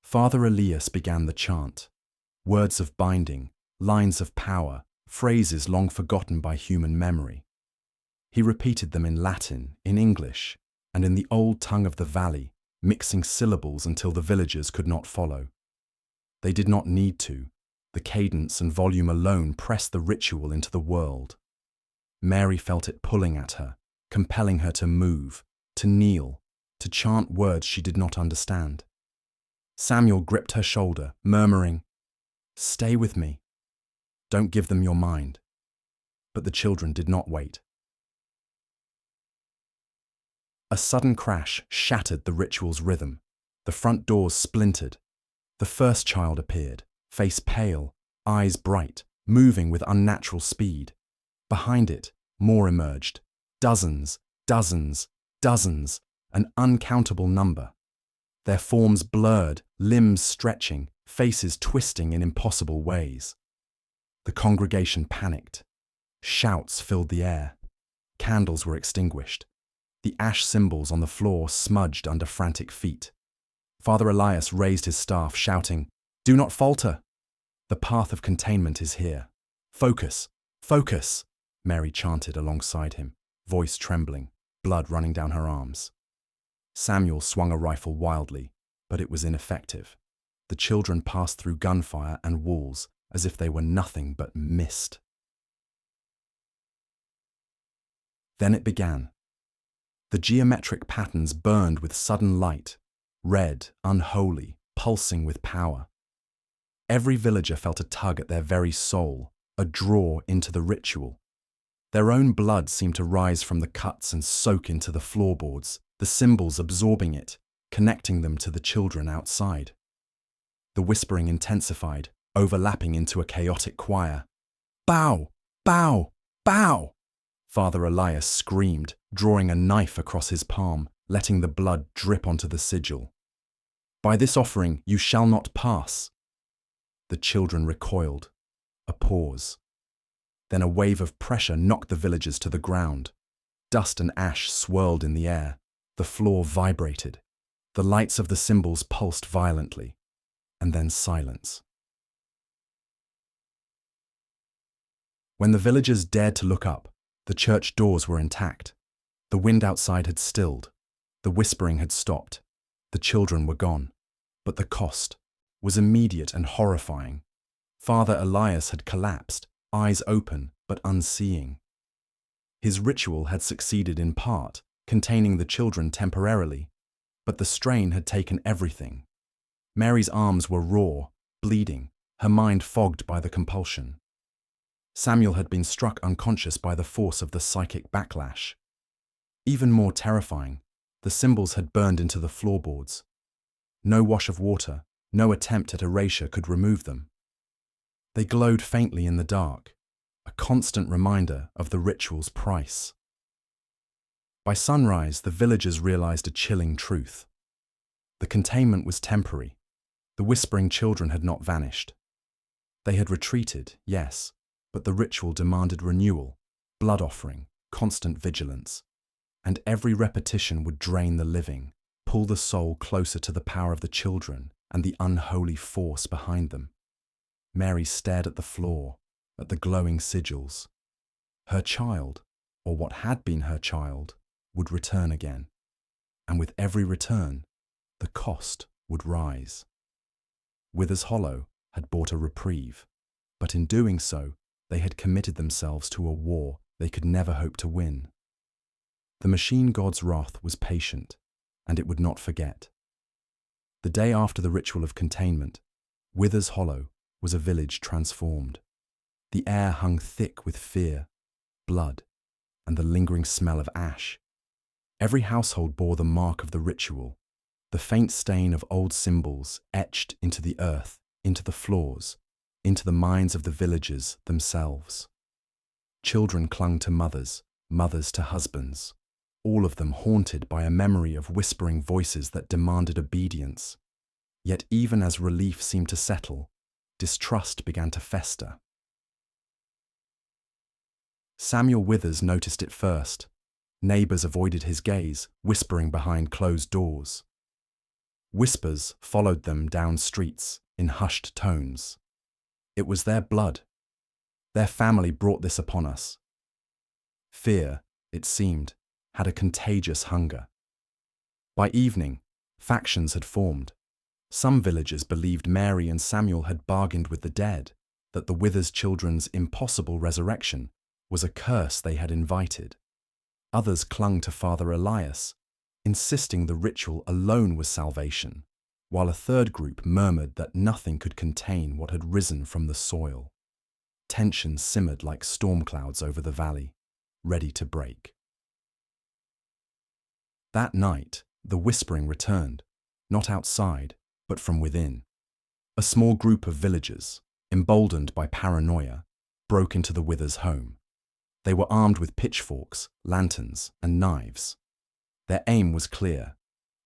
Father Elias began the chant, words of binding, lines of power, phrases long forgotten by human memory. He repeated them in Latin, in English, and in the old tongue of the valley, mixing syllables until the villagers could not follow. They did not need to. The cadence and volume alone pressed the ritual into the world. Mary felt it pulling at her, compelling her to move, to kneel, to chant words she did not understand. Samuel gripped her shoulder, murmuring, "Stay with me. Don't give them your mind." But the children did not wait. A sudden crash shattered the ritual's rhythm. The front doors splintered. The first child appeared, face pale, eyes bright, moving with unnatural speed. Behind it, more emerged. Dozens, dozens, dozens, an uncountable number. Their forms blurred, limbs stretching, faces twisting in impossible ways. The congregation panicked. Shouts filled the air. Candles were extinguished. The ash symbols on the floor smudged under frantic feet. Father Elias raised his staff, shouting, "Do not falter! The path of containment is here. Focus! Focus!" Mary chanted alongside him, voice trembling, blood running down her arms. Samuel swung a rifle wildly, but it was ineffective. The children passed through gunfire and walls as if they were nothing but mist. Then it began. The geometric patterns burned with sudden light, red, unholy, pulsing with power. Every villager felt a tug at their very soul, a draw into the ritual. Their own blood seemed to rise from the cuts and soak into the floorboards, the symbols absorbing it, connecting them to the children outside. The whispering intensified, overlapping into a chaotic choir. "Bow! Bow! Bow!" Father Elias screamed, drawing a knife across his palm, letting the blood drip onto the sigil. "By this offering you shall not pass." The children recoiled. A pause. Then a wave of pressure knocked the villagers to the ground. Dust and ash swirled in the air. The floor vibrated. The lights of the symbols pulsed violently. And then silence. When the villagers dared to look up, the church doors were intact. The wind outside had stilled. The whispering had stopped. The children were gone. But the cost was immediate and horrifying. Father Elias had collapsed, eyes open but unseeing. His ritual had succeeded in part, containing the children temporarily, but the strain had taken everything. Mary's arms were raw, bleeding, her mind fogged by the compulsion. Samuel had been struck unconscious by the force of the psychic backlash. Even more terrifying, the symbols had burned into the floorboards. No wash of water, no attempt at erasure could remove them. They glowed faintly in the dark, a constant reminder of the ritual's price. By sunrise, the villagers realized a chilling truth. The containment was temporary. The whispering children had not vanished. They had retreated, yes, but the ritual demanded renewal, blood offering, constant vigilance. And every repetition would drain the living, pull the soul closer to the power of the children and the unholy force behind them. Mary stared at the floor, at the glowing sigils. Her child, or what had been her child, would return again. And with every return, the cost would rise. Wither's Hollow had bought a reprieve, but in doing so, they had committed themselves to a war they could never hope to win. The machine god's wrath was patient, and it would not forget. The day after the ritual of containment, Wither's Hollow was a village transformed. The air hung thick with fear, blood, and the lingering smell of ash. Every household bore the mark of the ritual, the faint stain of old symbols etched into the earth, into the floors, into the minds of the villagers themselves. Children clung to mothers, mothers to husbands, all of them haunted by a memory of whispering voices that demanded obedience. Yet even as relief seemed to settle, distrust began to fester. Samuel Withers noticed it first. Neighbours avoided his gaze, whispering behind closed doors. Whispers followed them down streets in hushed tones. It was their blood. Their family brought this upon us. Fear, it seemed, had a contagious hunger. By evening, factions had formed. Some villagers believed Mary and Samuel had bargained with the dead, that the Withers children's impossible resurrection was a curse they had invited. Others clung to Father Elias, insisting the ritual alone was salvation, while a third group murmured that nothing could contain what had risen from the soil. Tension simmered like storm clouds over the valley, ready to break. That night, the whispering returned, not outside, but from within. A small group of villagers, emboldened by paranoia, broke into the Withers' home. They were armed with pitchforks, lanterns, and knives. Their aim was clear: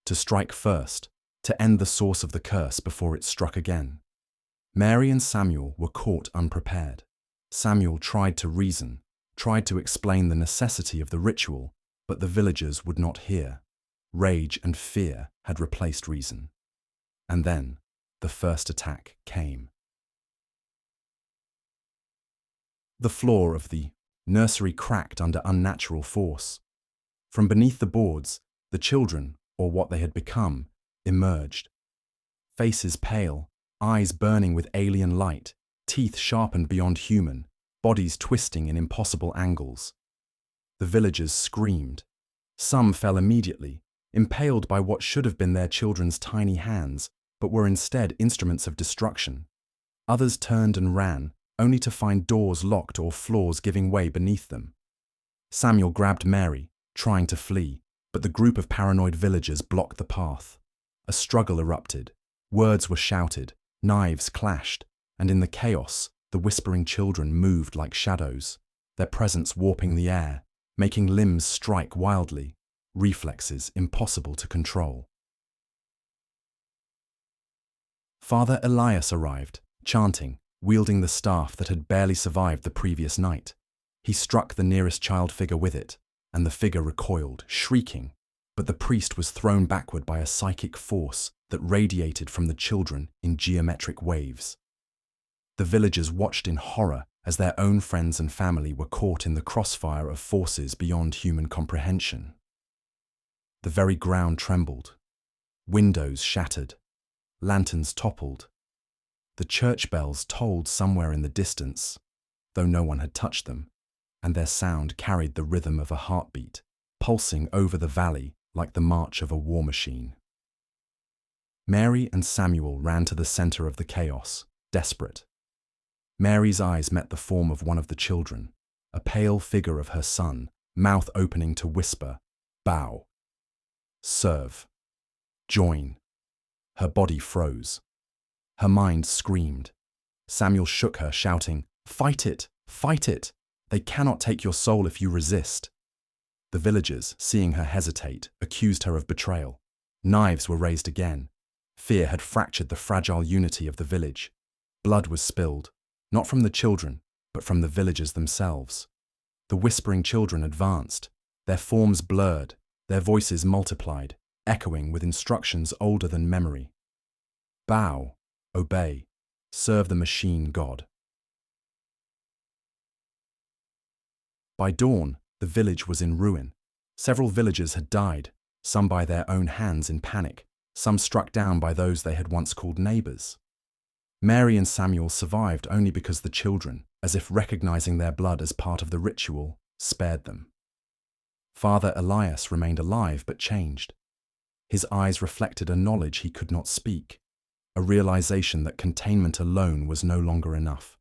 to strike first, to end the source of the curse before it struck again. Mary and Samuel were caught unprepared. Samuel tried to reason, tried to explain the necessity of the ritual, but the villagers would not hear. Rage and fear had replaced reason. And then, the first attack came. The floor of the nursery cracked under unnatural force. From beneath the boards, the children, or what they had become, emerged. Faces pale, eyes burning with alien light, teeth sharpened beyond human, bodies twisting in impossible angles. The villagers screamed. Some fell immediately, impaled by what should have been their children's tiny hands, but were instead instruments of destruction. Others turned and ran, only to find doors locked or floors giving way beneath them. Samuel grabbed Mary, trying to flee, but the group of paranoid villagers blocked the path. A struggle erupted. Words were shouted, knives clashed, and in the chaos, the whispering children moved like shadows, their presence warping the air, making limbs strike wildly, reflexes impossible to control. Father Elias arrived, chanting, wielding the staff that had barely survived the previous night. He struck the nearest child figure with it, and the figure recoiled, shrieking, but the priest was thrown backward by a psychic force that radiated from the children in geometric waves. The villagers watched in horror as their own friends and family were caught in the crossfire of forces beyond human comprehension. The very ground trembled. Windows shattered. Lanterns toppled. The church bells tolled somewhere in the distance, though no one had touched them, and their sound carried the rhythm of a heartbeat, pulsing over the valley like the march of a war machine. Mary and Samuel ran to the center of the chaos, desperate. Mary's eyes met the form of one of the children, a pale figure of her son, mouth opening to whisper, "Bow. Serve. Join." Her body froze. Her mind screamed. Samuel shook her, shouting, "Fight it! Fight it! They cannot take your soul if you resist." The villagers, seeing her hesitate, accused her of betrayal. Knives were raised again. Fear had fractured the fragile unity of the village. Blood was spilled, not from the children, but from the villagers themselves. The whispering children advanced, their forms blurred, their voices multiplied, echoing with instructions older than memory. Bow, obey, serve the machine god. By dawn, the village was in ruin. Several villagers had died, some by their own hands in panic, some struck down by those they had once called neighbors. Mary and Samuel survived only because the children, as if recognizing their blood as part of the ritual, spared them. Father Elias remained alive but changed. His eyes reflected a knowledge he could not speak, a realization that containment alone was no longer enough.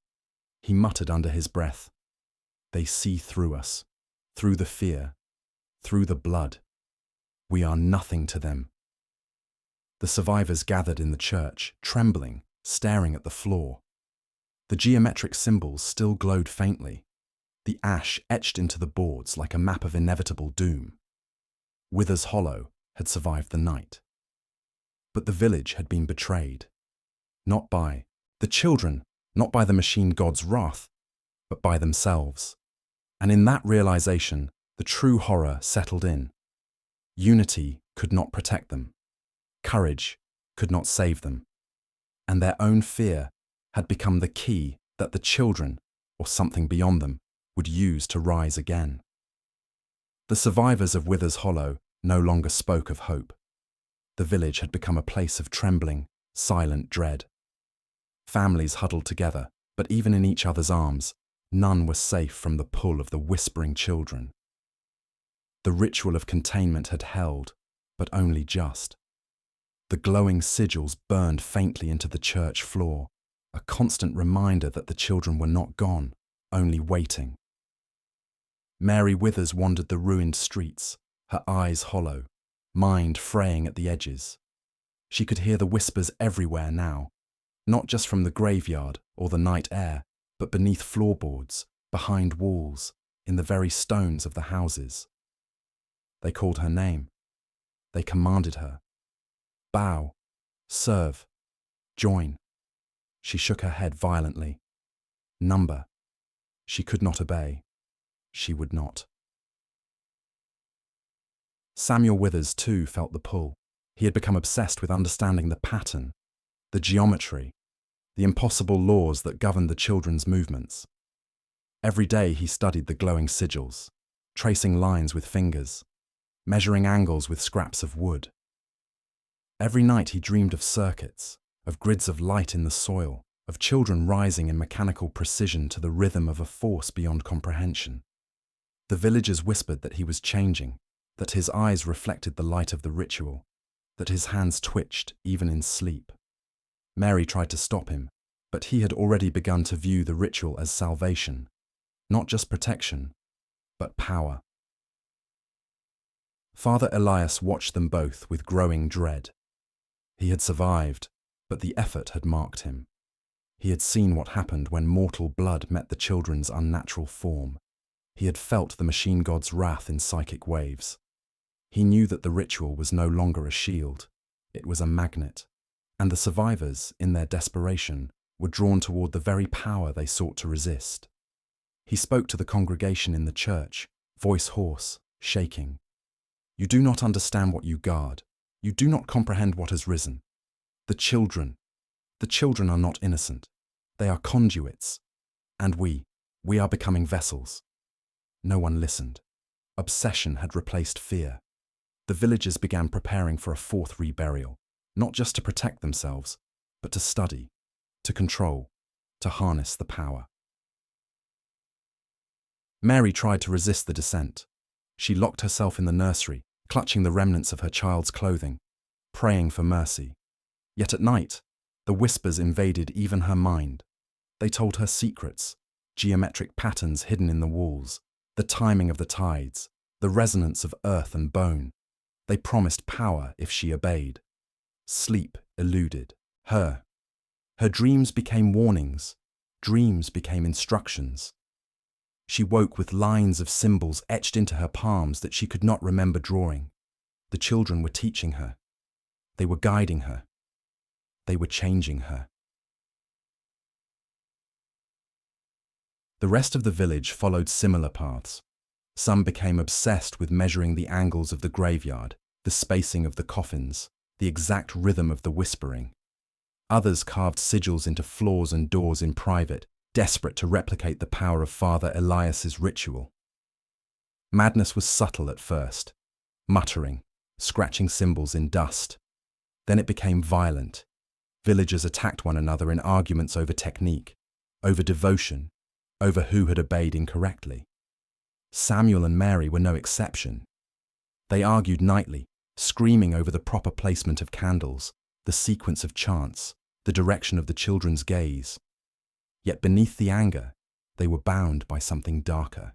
He muttered under his breath, "They see through us, through the fear, through the blood. We are nothing to them." The survivors gathered in the church, trembling, staring at the floor. The geometric symbols still glowed faintly, the ash etched into the boards like a map of inevitable doom. Wither's Hollow had survived the night. But the village had been betrayed. Not by the children, not by the machine god's wrath, but by themselves. And in that realization, the true horror settled in. Unity could not protect them. Courage could not save them. And their own fear had become the key that the children, or something beyond them, would use to rise again. The survivors of Wither's Hollow no longer spoke of hope. The village had become a place of trembling, silent dread. Families huddled together, but even in each other's arms, none were safe from the pull of the whispering children. The ritual of containment had held, but only just. The glowing sigils burned faintly into the church floor, a constant reminder that the children were not gone, only waiting. Mary Withers wandered the ruined streets, her eyes hollow, mind fraying at the edges. She could hear the whispers everywhere now, not just from the graveyard or the night air, but beneath floorboards, behind walls, in the very stones of the houses. They called her name. They commanded her. Bow, serve, join. She shook her head violently. Number. She could not obey. She would not. Samuel Withers, too, felt the pull. He had become obsessed with understanding the pattern, the geometry, the impossible laws that governed the children's movements. Every day he studied the glowing sigils, tracing lines with fingers, measuring angles with scraps of wood. Every night he dreamed of circuits, of grids of light in the soil, of children rising in mechanical precision to the rhythm of a force beyond comprehension. The villagers whispered that he was changing, that his eyes reflected the light of the ritual, that his hands twitched even in sleep. Mary tried to stop him, but he had already begun to view the ritual as salvation, not just protection, but power. Father Elias watched them both with growing dread. He had survived, but the effort had marked him. He had seen what happened when mortal blood met the children's unnatural form. He had felt the machine god's wrath in psychic waves. He knew that the ritual was no longer a shield, it was a magnet, and the survivors, in their desperation, were drawn toward the very power they sought to resist. He spoke to the congregation in the church, voice hoarse, shaking. "You do not understand what you guard. You do not comprehend what has risen. The children are not innocent. They are conduits. And we are becoming vessels." No one listened. Obsession had replaced fear. The villagers began preparing for a fourth reburial, not just to protect themselves, but to study, to control, to harness the power. Mary tried to resist the descent. She locked herself in the nursery, clutching the remnants of her child's clothing, praying for mercy. Yet at night, the whispers invaded even her mind. They told her secrets, geometric patterns hidden in the walls, the timing of the tides, the resonance of earth and bone. They promised power if she obeyed. Sleep eluded her. Her dreams became warnings. Dreams became instructions. She woke with lines of symbols etched into her palms that she could not remember drawing. The children were teaching her. They were guiding her. They were changing her. The rest of the village followed similar paths. Some became obsessed with measuring the angles of the graveyard, the spacing of the coffins, the exact rhythm of the whispering. Others carved sigils into floors and doors in private, desperate to replicate the power of Father Elias's ritual. Madness was subtle at first, muttering, scratching symbols in dust. Then it became violent. Villagers attacked one another in arguments over technique, over devotion, over who had obeyed incorrectly. Samuel and Mary were no exception. They argued nightly, screaming over the proper placement of candles, the sequence of chants, the direction of the children's gaze. Yet beneath the anger, they were bound by something darker,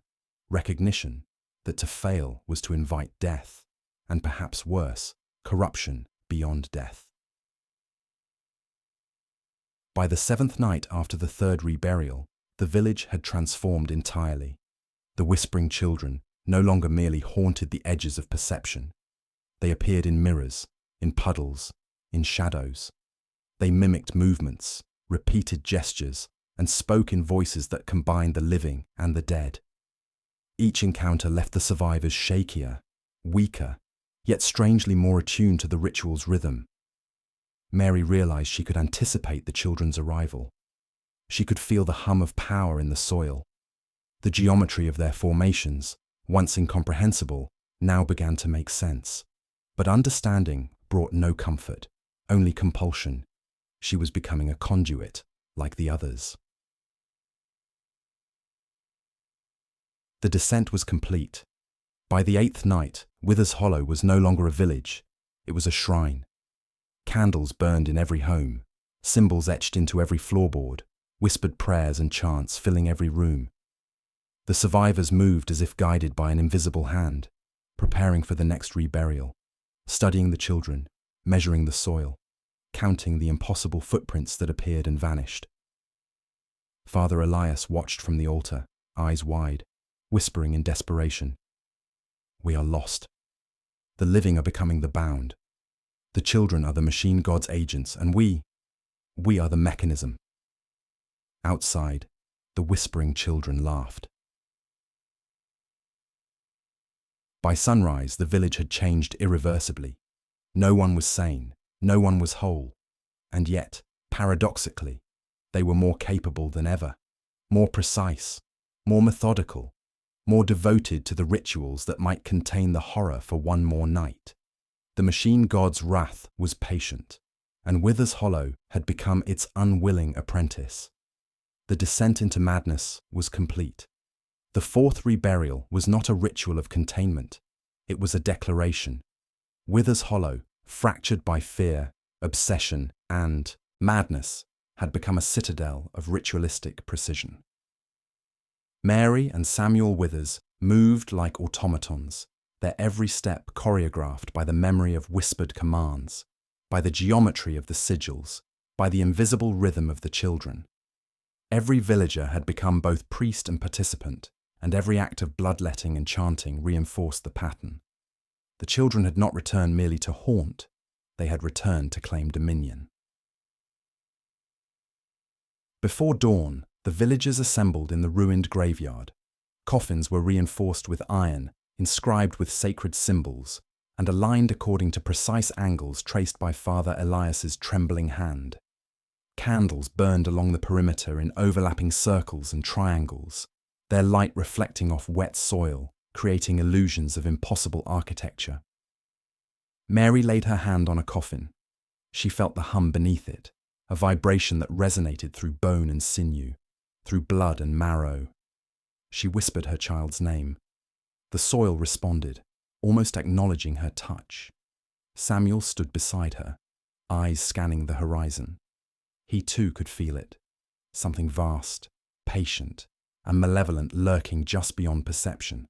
recognition that to fail was to invite death, and perhaps worse, corruption beyond death. By the seventh night after the third reburial, the village had transformed entirely. The whispering children no longer merely haunted the edges of perception. They appeared in mirrors, in puddles, in shadows. They mimicked movements, repeated gestures, and spoke in voices that combined the living and the dead. Each encounter left the survivors shakier, weaker, yet strangely more attuned to the ritual's rhythm. Mary realized she could anticipate the children's arrival. She could feel the hum of power in the soil. The geometry of their formations, once incomprehensible, now began to make sense. But understanding brought no comfort, only compulsion. She was becoming a conduit, like the others. The descent was complete. By the eighth night, Withers Hollow was no longer a village. It was a shrine. Candles burned in every home, symbols etched into every floorboard, whispered prayers and chants filling every room. The survivors moved as if guided by an invisible hand, preparing for the next reburial, studying the children, measuring the soil, counting the impossible footprints that appeared and vanished. Father Elias watched from the altar, eyes wide, whispering in desperation. We are lost. The living are becoming the bound. The children are the machine god's agents, and we are the mechanism. Outside, the whispering children laughed. By sunrise, the village had changed irreversibly. No one was sane, no one was whole, and yet, paradoxically, they were more capable than ever, more precise, more methodical, more devoted to the rituals that might contain the horror for one more night. The machine god's wrath was patient, and Withers Hollow had become its unwilling apprentice. The descent into madness was complete. The fourth reburial was not a ritual of containment. It was a declaration. Withers Hollow, fractured by fear, obsession, and madness, had become a citadel of ritualistic precision. Mary and Samuel Withers moved like automatons, their every step choreographed by the memory of whispered commands, by the geometry of the sigils, by the invisible rhythm of the children. Every villager had become both priest and participant, and every act of bloodletting and chanting reinforced the pattern. The children had not returned merely to haunt, they had returned to claim dominion. Before dawn, the villagers assembled in the ruined graveyard. Coffins were reinforced with iron, inscribed with sacred symbols, and aligned according to precise angles traced by Father Elias's trembling hand. Candles burned along the perimeter in overlapping circles and triangles, their light reflecting off wet soil, creating illusions of impossible architecture. Mary laid her hand on a coffin. She felt the hum beneath it, a vibration that resonated through bone and sinew, through blood and marrow. She whispered her child's name. The soil responded, almost acknowledging her touch. Samuel stood beside her, eyes scanning the horizon. He too could feel it, something vast, patient, and malevolent lurking just beyond perception.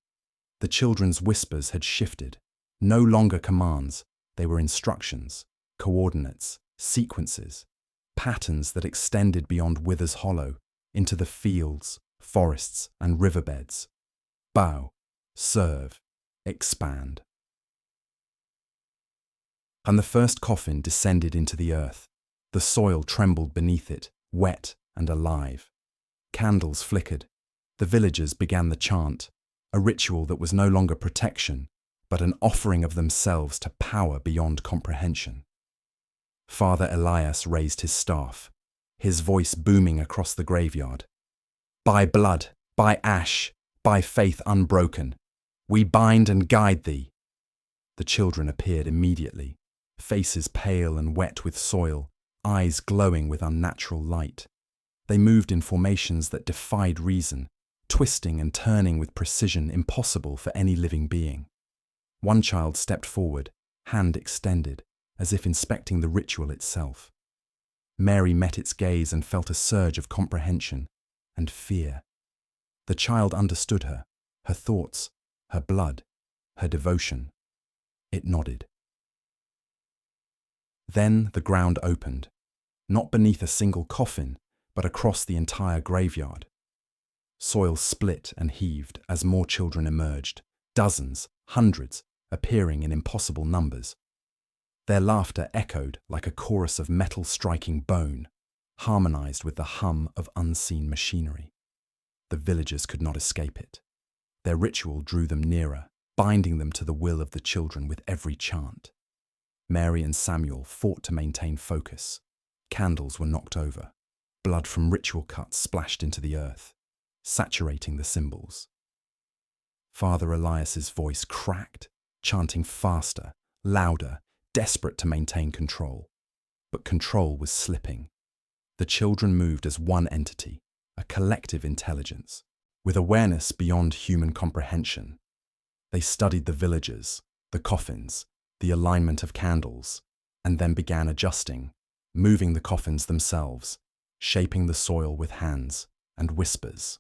The children's whispers had shifted, no longer commands, they were instructions, coordinates, sequences, patterns that extended beyond Withers Hollow, into the fields, forests, and riverbeds. Bow, serve, expand. And the first coffin descended into the earth. The soil trembled beneath it, wet and alive. Candles flickered. The villagers began the chant, a ritual that was no longer protection, but an offering of themselves to power beyond comprehension. Father Elias raised his staff, his voice booming across the graveyard. By blood, by ash, by faith unbroken, We bind and guide thee. The children appeared immediately, faces pale and wet with soil, eyes glowing with unnatural light. They moved in formations that defied reason, twisting and turning with precision impossible for any living being. One child stepped forward, hand extended, as if inspecting the ritual itself. Mary met its gaze and felt a surge of comprehension and fear. The child understood her thoughts, her blood, her devotion. It nodded. Then the ground opened, not beneath a single coffin, but across the entire graveyard. Soil split and heaved as more children emerged, dozens, hundreds, appearing in impossible numbers. Their laughter echoed like a chorus of metal striking bone, harmonized with the hum of unseen machinery. The villagers could not escape it. Their ritual drew them nearer, binding them to the will of the children with every chant. Mary and Samuel fought to maintain focus. Candles were knocked over. Blood from ritual cuts splashed into the earth, saturating the symbols. Father Elias's voice cracked, chanting faster, louder, desperate to maintain control. But control was slipping. The children moved as one entity, a collective intelligence, with awareness beyond human comprehension. They studied the villagers, the coffins, the alignment of candles, and then began adjusting, moving the coffins themselves, shaping the soil with hands and whispers.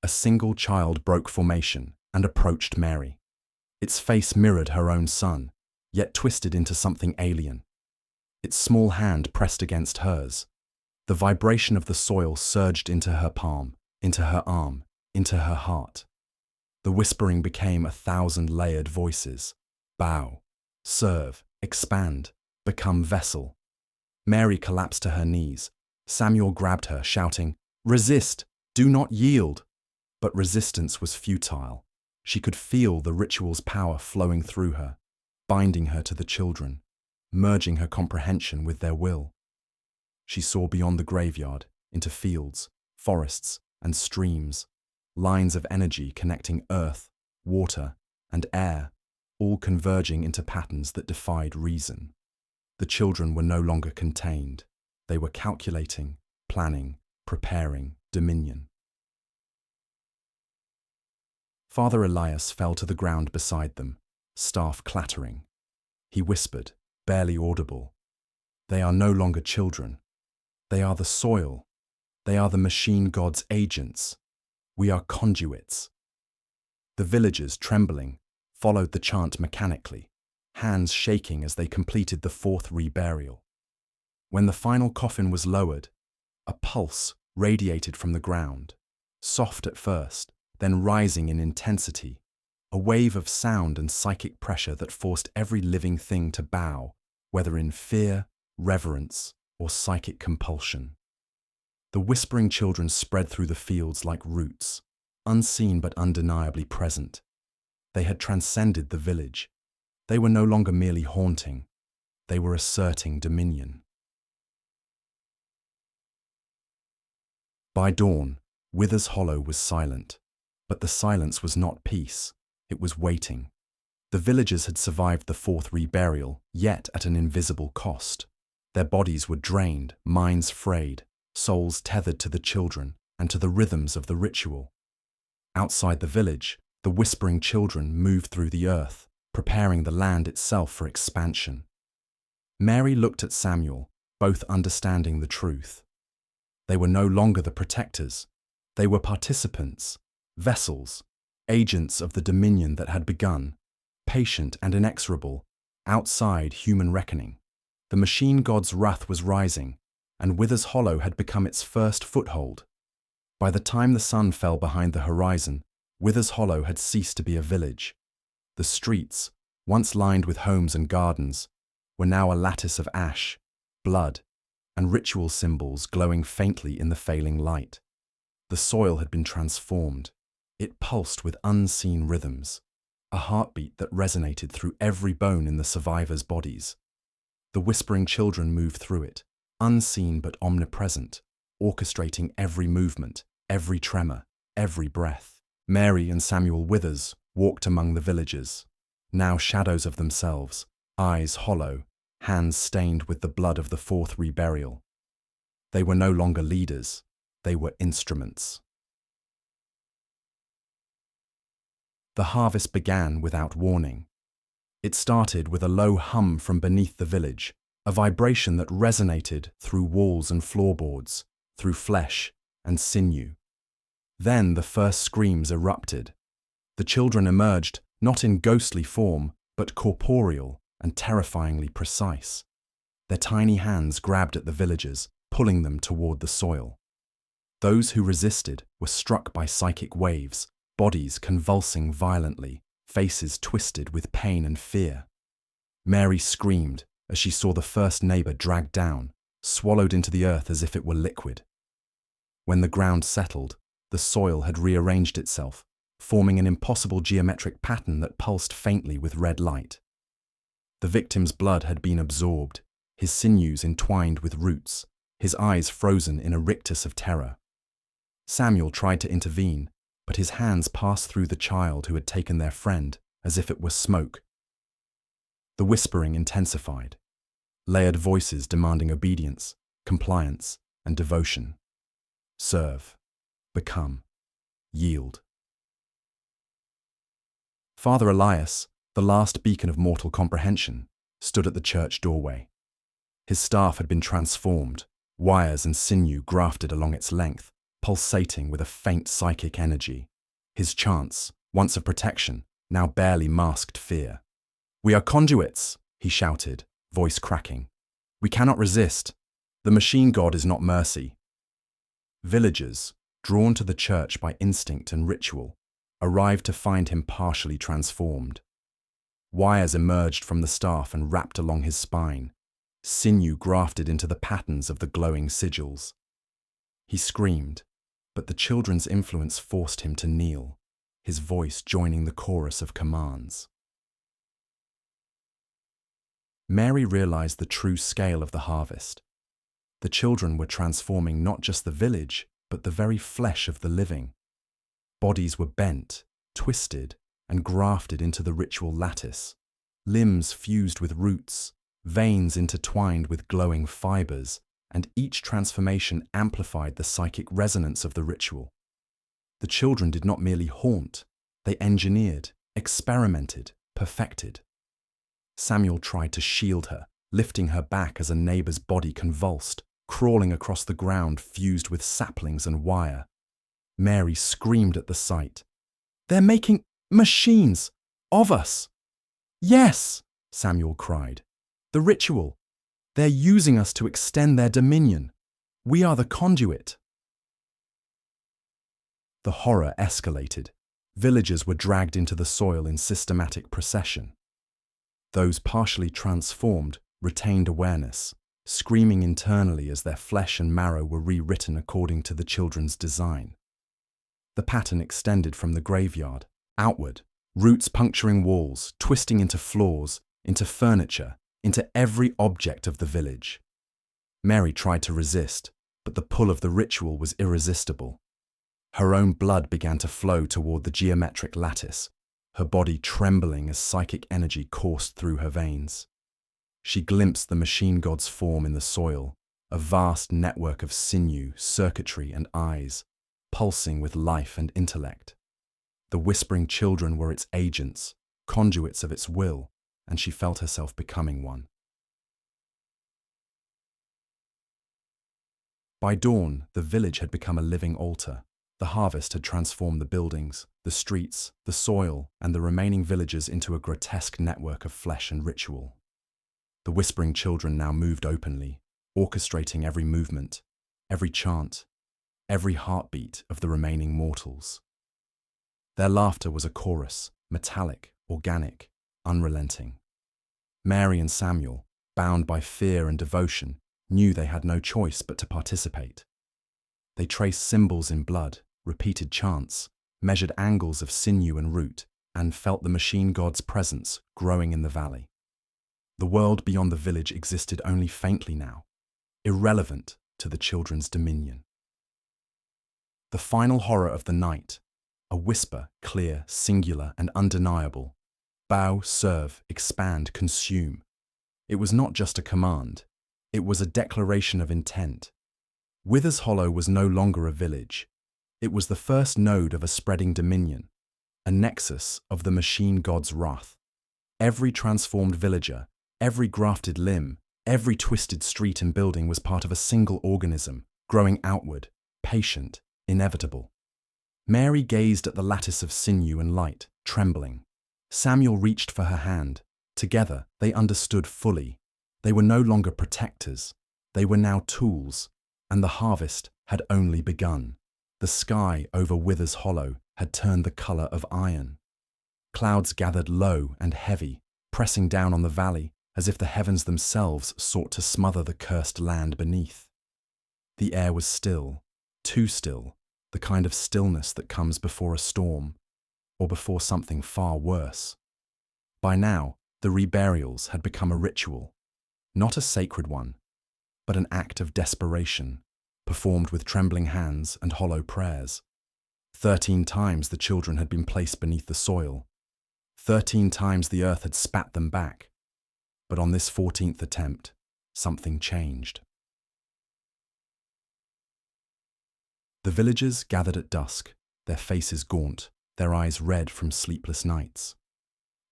A single child broke formation and approached Mary. Its face mirrored her own son, yet twisted into something alien. Its small hand pressed against hers. The vibration of the soil surged into her palm, into her arm, into her heart. The whispering became 1,000 layered voices. Bow, serve, expand, become vessel. Mary collapsed to her knees. Samuel grabbed her, shouting, "Resist! Do not yield!" But resistance was futile. She could feel the ritual's power flowing through her, binding her to the children, merging her comprehension with their will. She saw beyond the graveyard, into fields, forests, and streams, lines of energy connecting earth, water, and air, all converging into patterns that defied reason. The children were no longer contained. They were calculating, planning, preparing dominion. Father Elias fell to the ground beside them, staff clattering. He whispered, barely audible, "They are no longer children. They are the soil. They are the machine god's agents. We are conduits." The villagers, trembling, followed the chant mechanically, hands shaking as they completed the fourth reburial. When the final coffin was lowered, a pulse radiated from the ground, soft at first, then rising in intensity, a wave of sound and psychic pressure that forced every living thing to bow, whether in fear, reverence, or psychic compulsion. The whispering children spread through the fields like roots, unseen but undeniably present. They had transcended the village. They were no longer merely haunting. They were asserting dominion. By dawn, Withers Hollow was silent, but the silence was not peace. It was waiting. The villagers had survived the fourth reburial, yet at an invisible cost. Their bodies were drained, minds frayed, souls tethered to the children and to the rhythms of the ritual. Outside the village, the whispering children moved through the earth, preparing the land itself for expansion. Mary looked at Samuel, both understanding the truth. They were no longer the protectors. They were participants, vessels, agents of the dominion that had begun, patient and inexorable, outside human reckoning. The machine god's wrath was rising, and Withers Hollow had become its first foothold. By the time the sun fell behind the horizon, Withers Hollow had ceased to be a village. The streets, once lined with homes and gardens, were now a lattice of ash, blood, and ritual symbols glowing faintly in the failing light. The soil had been transformed. It pulsed with unseen rhythms, a heartbeat that resonated through every bone in the survivors' bodies. The whispering children moved through it, unseen but omnipresent, orchestrating every movement, every tremor, every breath. Mary and Samuel Withers walked among the villagers, now shadows of themselves, eyes hollow, hands stained with the blood of the fourth reburial. They were no longer leaders, they were instruments. The harvest began without warning. It started with a low hum from beneath the village, a vibration that resonated through walls and floorboards, through flesh and sinew. Then the first screams erupted. The children emerged, not in ghostly form, but corporeal and terrifyingly precise. Their tiny hands grabbed at the villagers, pulling them toward the soil. Those who resisted were struck by psychic waves, bodies convulsing violently, faces twisted with pain and fear. Mary screamed as she saw the first neighbor dragged down, swallowed into the earth as if it were liquid. When the ground settled, the soil had rearranged itself, forming an impossible geometric pattern that pulsed faintly with red light. The victim's blood had been absorbed, his sinews entwined with roots, his eyes frozen in a rictus of terror. Samuel tried to intervene, but his hands passed through the child who had taken their friend as if it were smoke. The whispering intensified, layered voices demanding obedience, compliance, and devotion. Serve, become, yield. Father Elias, the last beacon of mortal comprehension, stood at the church doorway. His staff had been transformed, wires and sinew grafted along its length, pulsating with a faint psychic energy. His chants, once of protection, now barely masked fear. "We are conduits," he shouted, voice cracking. "We cannot resist. The machine god is not mercy." Villagers, drawn to the church by instinct and ritual, arrived to find him partially transformed. Wires emerged from the staff and wrapped along his spine, sinew grafted into the patterns of the glowing sigils. He screamed, but the children's influence forced him to kneel, his voice joining the chorus of commands. Mary realized the true scale of the harvest. The children were transforming not just the village, but the very flesh of the living. Bodies were bent, twisted, and grafted into the ritual lattice, limbs fused with roots, veins intertwined with glowing fibers, and each transformation amplified the psychic resonance of the ritual. The children did not merely haunt, they engineered, experimented, perfected. Samuel tried to shield her, lifting her back as a neighbor's body convulsed, crawling across the ground fused with saplings and wire. Mary screamed at the sight. "They're making machines of us!" "Yes," Samuel cried. "The ritual. They're using us to extend their dominion. We are the conduit." The horror escalated. Villagers were dragged into the soil in systematic procession. Those partially transformed retained awareness, screaming internally as their flesh and marrow were rewritten according to the children's design. The pattern extended from the graveyard, outward, roots puncturing walls, twisting into floors, into furniture, into every object of the village. Mary tried to resist, but the pull of the ritual was irresistible. Her own blood began to flow toward the geometric lattice, her body trembling as psychic energy coursed through her veins. She glimpsed the machine god's form in the soil, a vast network of sinew, circuitry, and eyes, pulsing with life and intellect. The whispering children were its agents, conduits of its will, and she felt herself becoming one. By dawn, the village had become a living altar. The harvest had transformed the buildings, the streets, the soil, and the remaining villagers into a grotesque network of flesh and ritual. The whispering children now moved openly, orchestrating every movement, every chant, every heartbeat of the remaining mortals. Their laughter was a chorus, metallic, organic, unrelenting. Mary and Samuel, bound by fear and devotion, knew they had no choice but to participate. They traced symbols in blood, repeated chants, measured angles of sinew and root, and felt the machine god's presence growing in the valley. The world beyond the village existed only faintly now, irrelevant to the children's dominion. The final horror of the night, A whisper, clear, singular, and undeniable. Bow, serve, expand, consume. It was not just a command. It was a declaration of intent. Wither's Hollow was no longer a village. It was the first node of a spreading dominion, a nexus of the machine god's wrath. Every transformed villager, every grafted limb, every twisted street and building was part of a single organism, growing outward, patient, inevitable. Mary gazed at the lattice of sinew and light, trembling. Samuel reached for her hand. Together, they understood fully. They were no longer protectors. They were now tools, and the harvest had only begun. The sky over Wither's Hollow had turned the colour of iron. Clouds gathered low and heavy, pressing down on the valley as if the heavens themselves sought to smother the cursed land beneath. The air was still, too still, the kind of stillness that comes before a storm, or before something far worse. By now, the reburials had become a ritual, not a sacred one, but an act of desperation, performed with trembling hands and hollow prayers. 13 times the children had been placed beneath the soil. 13 times the earth had spat them back. But on this 14th attempt, something changed. The villagers gathered at dusk, their faces gaunt, their eyes red from sleepless nights.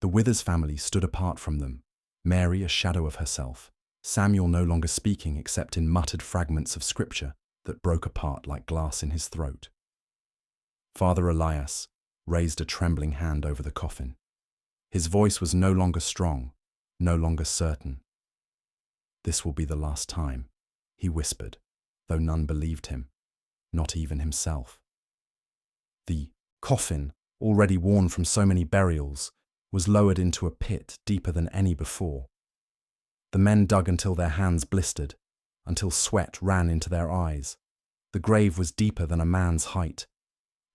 The Withers family stood apart from them, Mary a shadow of herself, Samuel no longer speaking except in muttered fragments of scripture that broke apart like glass in his throat. Father Elias raised a trembling hand over the coffin. His voice was no longer strong, no longer certain. "This will be the last time," he whispered, though none believed him, not even himself. The coffin, already worn from so many burials, was lowered into a pit deeper than any before. The men dug until their hands blistered, until sweat ran into their eyes. The grave was deeper than a man's height,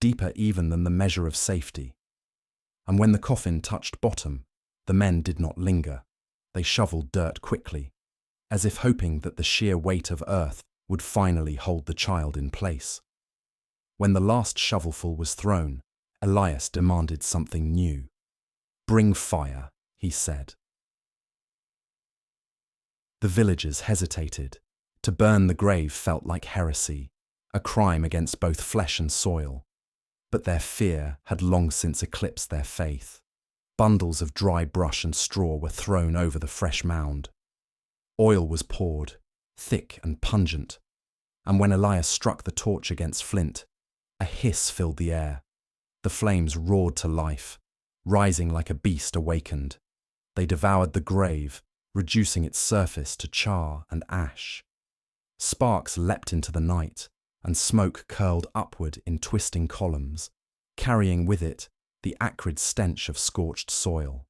deeper even than the measure of safety. And when the coffin touched bottom, the men did not linger. They shoveled dirt quickly, as if hoping that the sheer weight of earth would finally hold the child in place. When the last shovelful was thrown, Elias demanded something new. "Bring fire," he said. The villagers hesitated. To burn the grave felt like heresy, a crime against both flesh and soil. But their fear had long since eclipsed their faith. Bundles of dry brush and straw were thrown over the fresh mound. Oil was poured, thick and pungent, and when Elias struck the torch against flint, a hiss filled the air. The flames roared to life, rising like a beast awakened. They devoured the grave, reducing its surface to char and ash. Sparks leapt into the night, and smoke curled upward in twisting columns, carrying with it the acrid stench of scorched soil.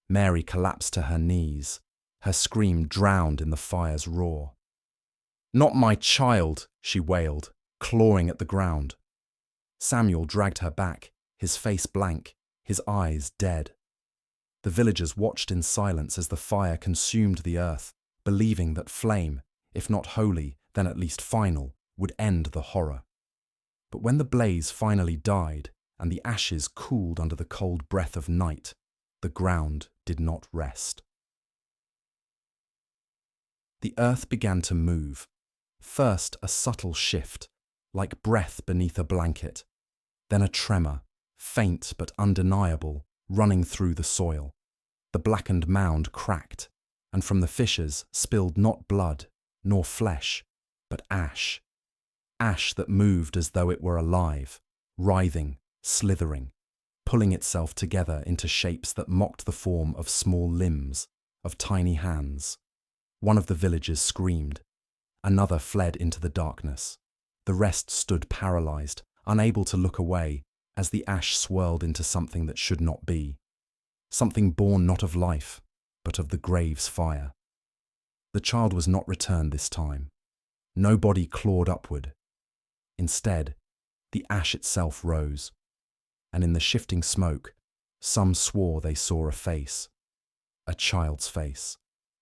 Mary collapsed to her knees, her scream drowned in the fire's roar. "Not my child," she wailed, clawing at the ground. Samuel dragged her back, his face blank, his eyes dead. The villagers watched in silence as the fire consumed the earth, believing that flame, if not holy, then at least final, would end the horror. But when the blaze finally died and the ashes cooled under the cold breath of night, the ground did not rest. The earth began to move. First a subtle shift, like breath beneath a blanket, then a tremor, faint but undeniable, running through the soil. The blackened mound cracked, and from the fissures spilled not blood, nor flesh, but ash. Ash that moved as though it were alive, writhing, slithering, pulling itself together into shapes that mocked the form of small limbs, of tiny hands. One of the villagers screamed. Another fled into the darkness. The rest stood paralyzed, unable to look away, as the ash swirled into something that should not be. Something born not of life, but of the grave's fire. The child was not returned this time. No body clawed upward. Instead, the ash itself rose, and in the shifting smoke, some swore they saw a face. A child's face,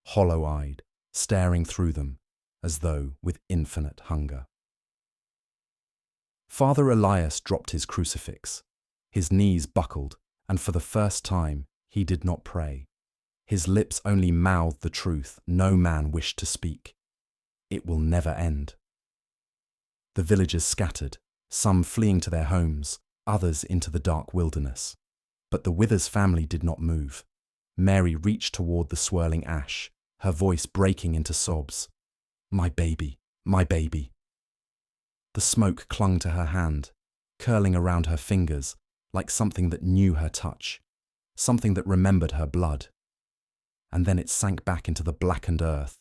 hollow-eyed, staring through them, as though with infinite hunger. Father Elias dropped his crucifix, His knees buckled, and for the first time, he did not pray. His lips only mouthed the truth no man wished to speak. It will never end. The villagers scattered, some fleeing to their homes, others into the dark wilderness. But the Withers family did not move. Mary reached toward the swirling ash, her voice breaking into sobs. My baby, my baby. The smoke clung to her hand, curling around her fingers like something that knew her touch, something that remembered her blood. And then it sank back into the blackened earth,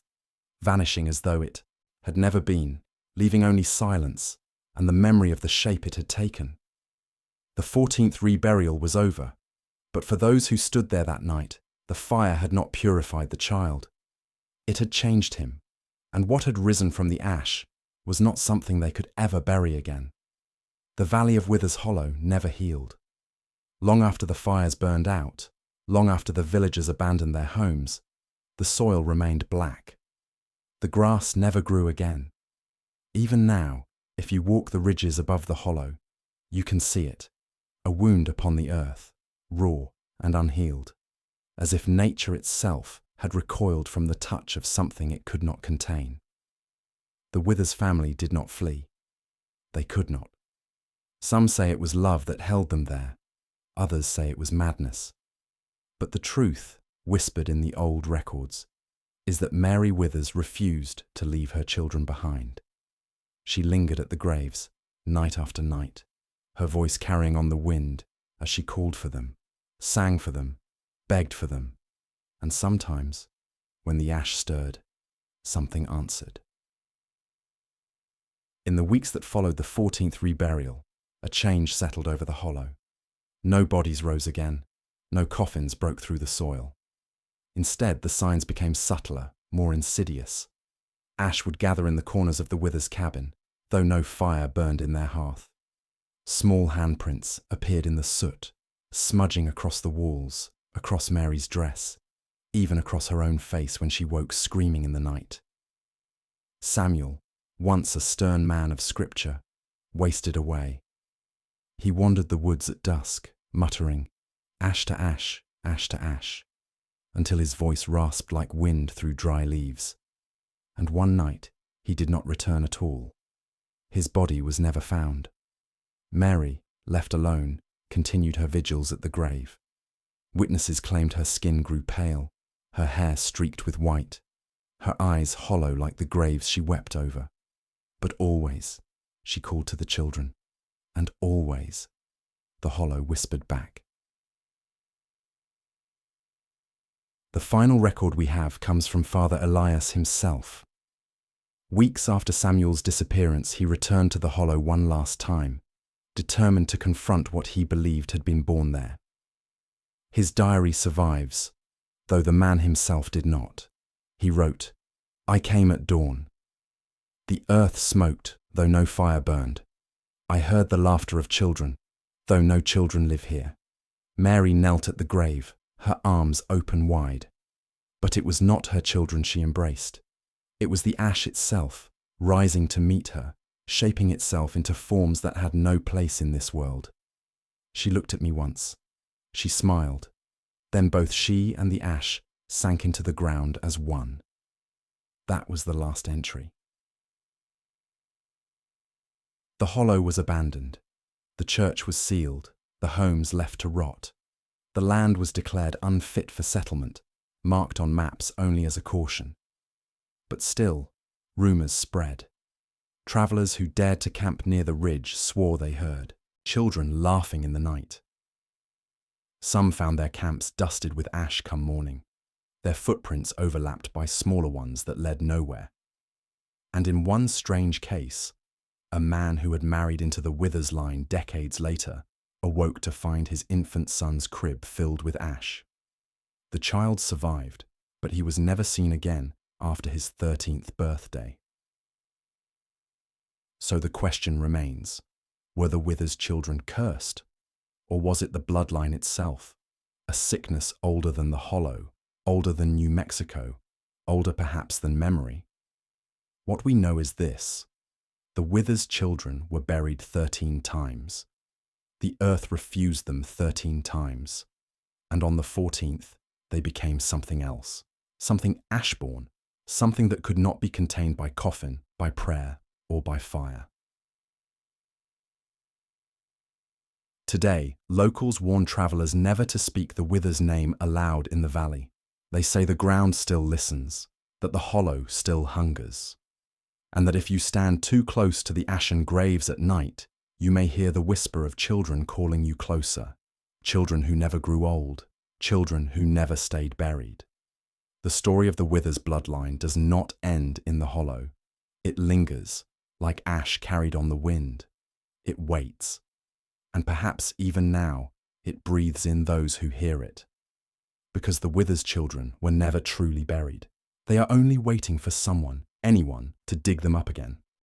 vanishing as though it had never been, leaving only silence and the memory of the shape it had taken. The 14th reburial was over, but for those who stood there that night, the fire had not purified the child. It had changed him, and what had risen from the ash was not something they could ever bury again. The Valley of Withers Hollow never healed. Long after the fires burned out, long after the villagers abandoned their homes, the soil remained black. The grass never grew again. Even now, if you walk the ridges above the hollow, you can see it, a wound upon the earth, raw and unhealed, as if nature itself had recoiled from the touch of something it could not contain. The Withers family did not flee. They could not. Some say it was love that held them there. Others say it was madness. But the truth, whispered in the old records, is that Mary Withers refused to leave her children behind. She lingered at the graves, night after night, her voice carrying on the wind as she called for them, sang for them, begged for them, and sometimes, when the ash stirred, something answered. In the weeks that followed the 14th reburial, a change settled over the hollow. No bodies rose again, no coffins broke through the soil. Instead, the signs became subtler, more insidious. Ash would gather in the corners of the Withers cabin, though no fire burned in their hearth. Small handprints appeared in the soot, smudging across the walls, across Mary's dress, even across her own face when she woke screaming in the night. Samuel, once a stern man of scripture, wasted away. He wandered the woods at dusk, muttering, "Ash to ash, ash to ash," until his voice rasped like wind through dry leaves. And one night he did not return at all. His body was never found. Mary, left alone, continued her vigils at the grave. Witnesses claimed her skin grew pale, her hair streaked with white, her eyes hollow like the graves she wept over. But always, she called to the children, and always, the hollow whispered back. The final record we have comes from Father Elias himself. Weeks after Samuel's disappearance, he returned to the hollow one last time, determined to confront what he believed had been born there. His diary survives, though the man himself did not. He wrote, "I came at dawn. The earth smoked, though no fire burned. I heard the laughter of children, though no children live here. Mary knelt at the grave, her arms open wide. But it was not her children she embraced. It was the ash itself, rising to meet her, shaping itself into forms that had no place in this world. She looked at me once. She smiled. Then both she and the ash sank into the ground as one." That was the last entry. The hollow was abandoned. The church was sealed, the homes left to rot. The land was declared unfit for settlement, marked on maps only as a caution. But still, rumours spread. Travellers who dared to camp near the ridge swore they heard children laughing in the night. Some found their camps dusted with ash come morning, their footprints overlapped by smaller ones that led nowhere. And in one strange case, a man who had married into the Withers line decades later awoke to find his infant son's crib filled with ash. The child survived, but he was never seen again after his 13th birthday. So the question remains, were the Withers children cursed? Or was it the bloodline itself, a sickness older than the hollow, older than New Mexico, older perhaps than memory? What we know is this: the Withers children were buried 13 times. The earth refused them 13 times, and on the 14th, they became something else, something ashborn, something that could not be contained by coffin, by prayer, or by fire. Today, locals warn travelers never to speak the Wither's name aloud in the valley. They say the ground still listens, that the hollow still hungers, and that if you stand too close to the ashen graves at night, you may hear the whisper of children calling you closer, children who never grew old, children who never stayed buried. The story of the Wither's bloodline does not end in the hollow. It lingers, like ash carried on the wind. It waits, and perhaps even now, it breathes in those who hear it. Because the Wither's children were never truly buried. They are only waiting for someone, anyone, to dig them up again.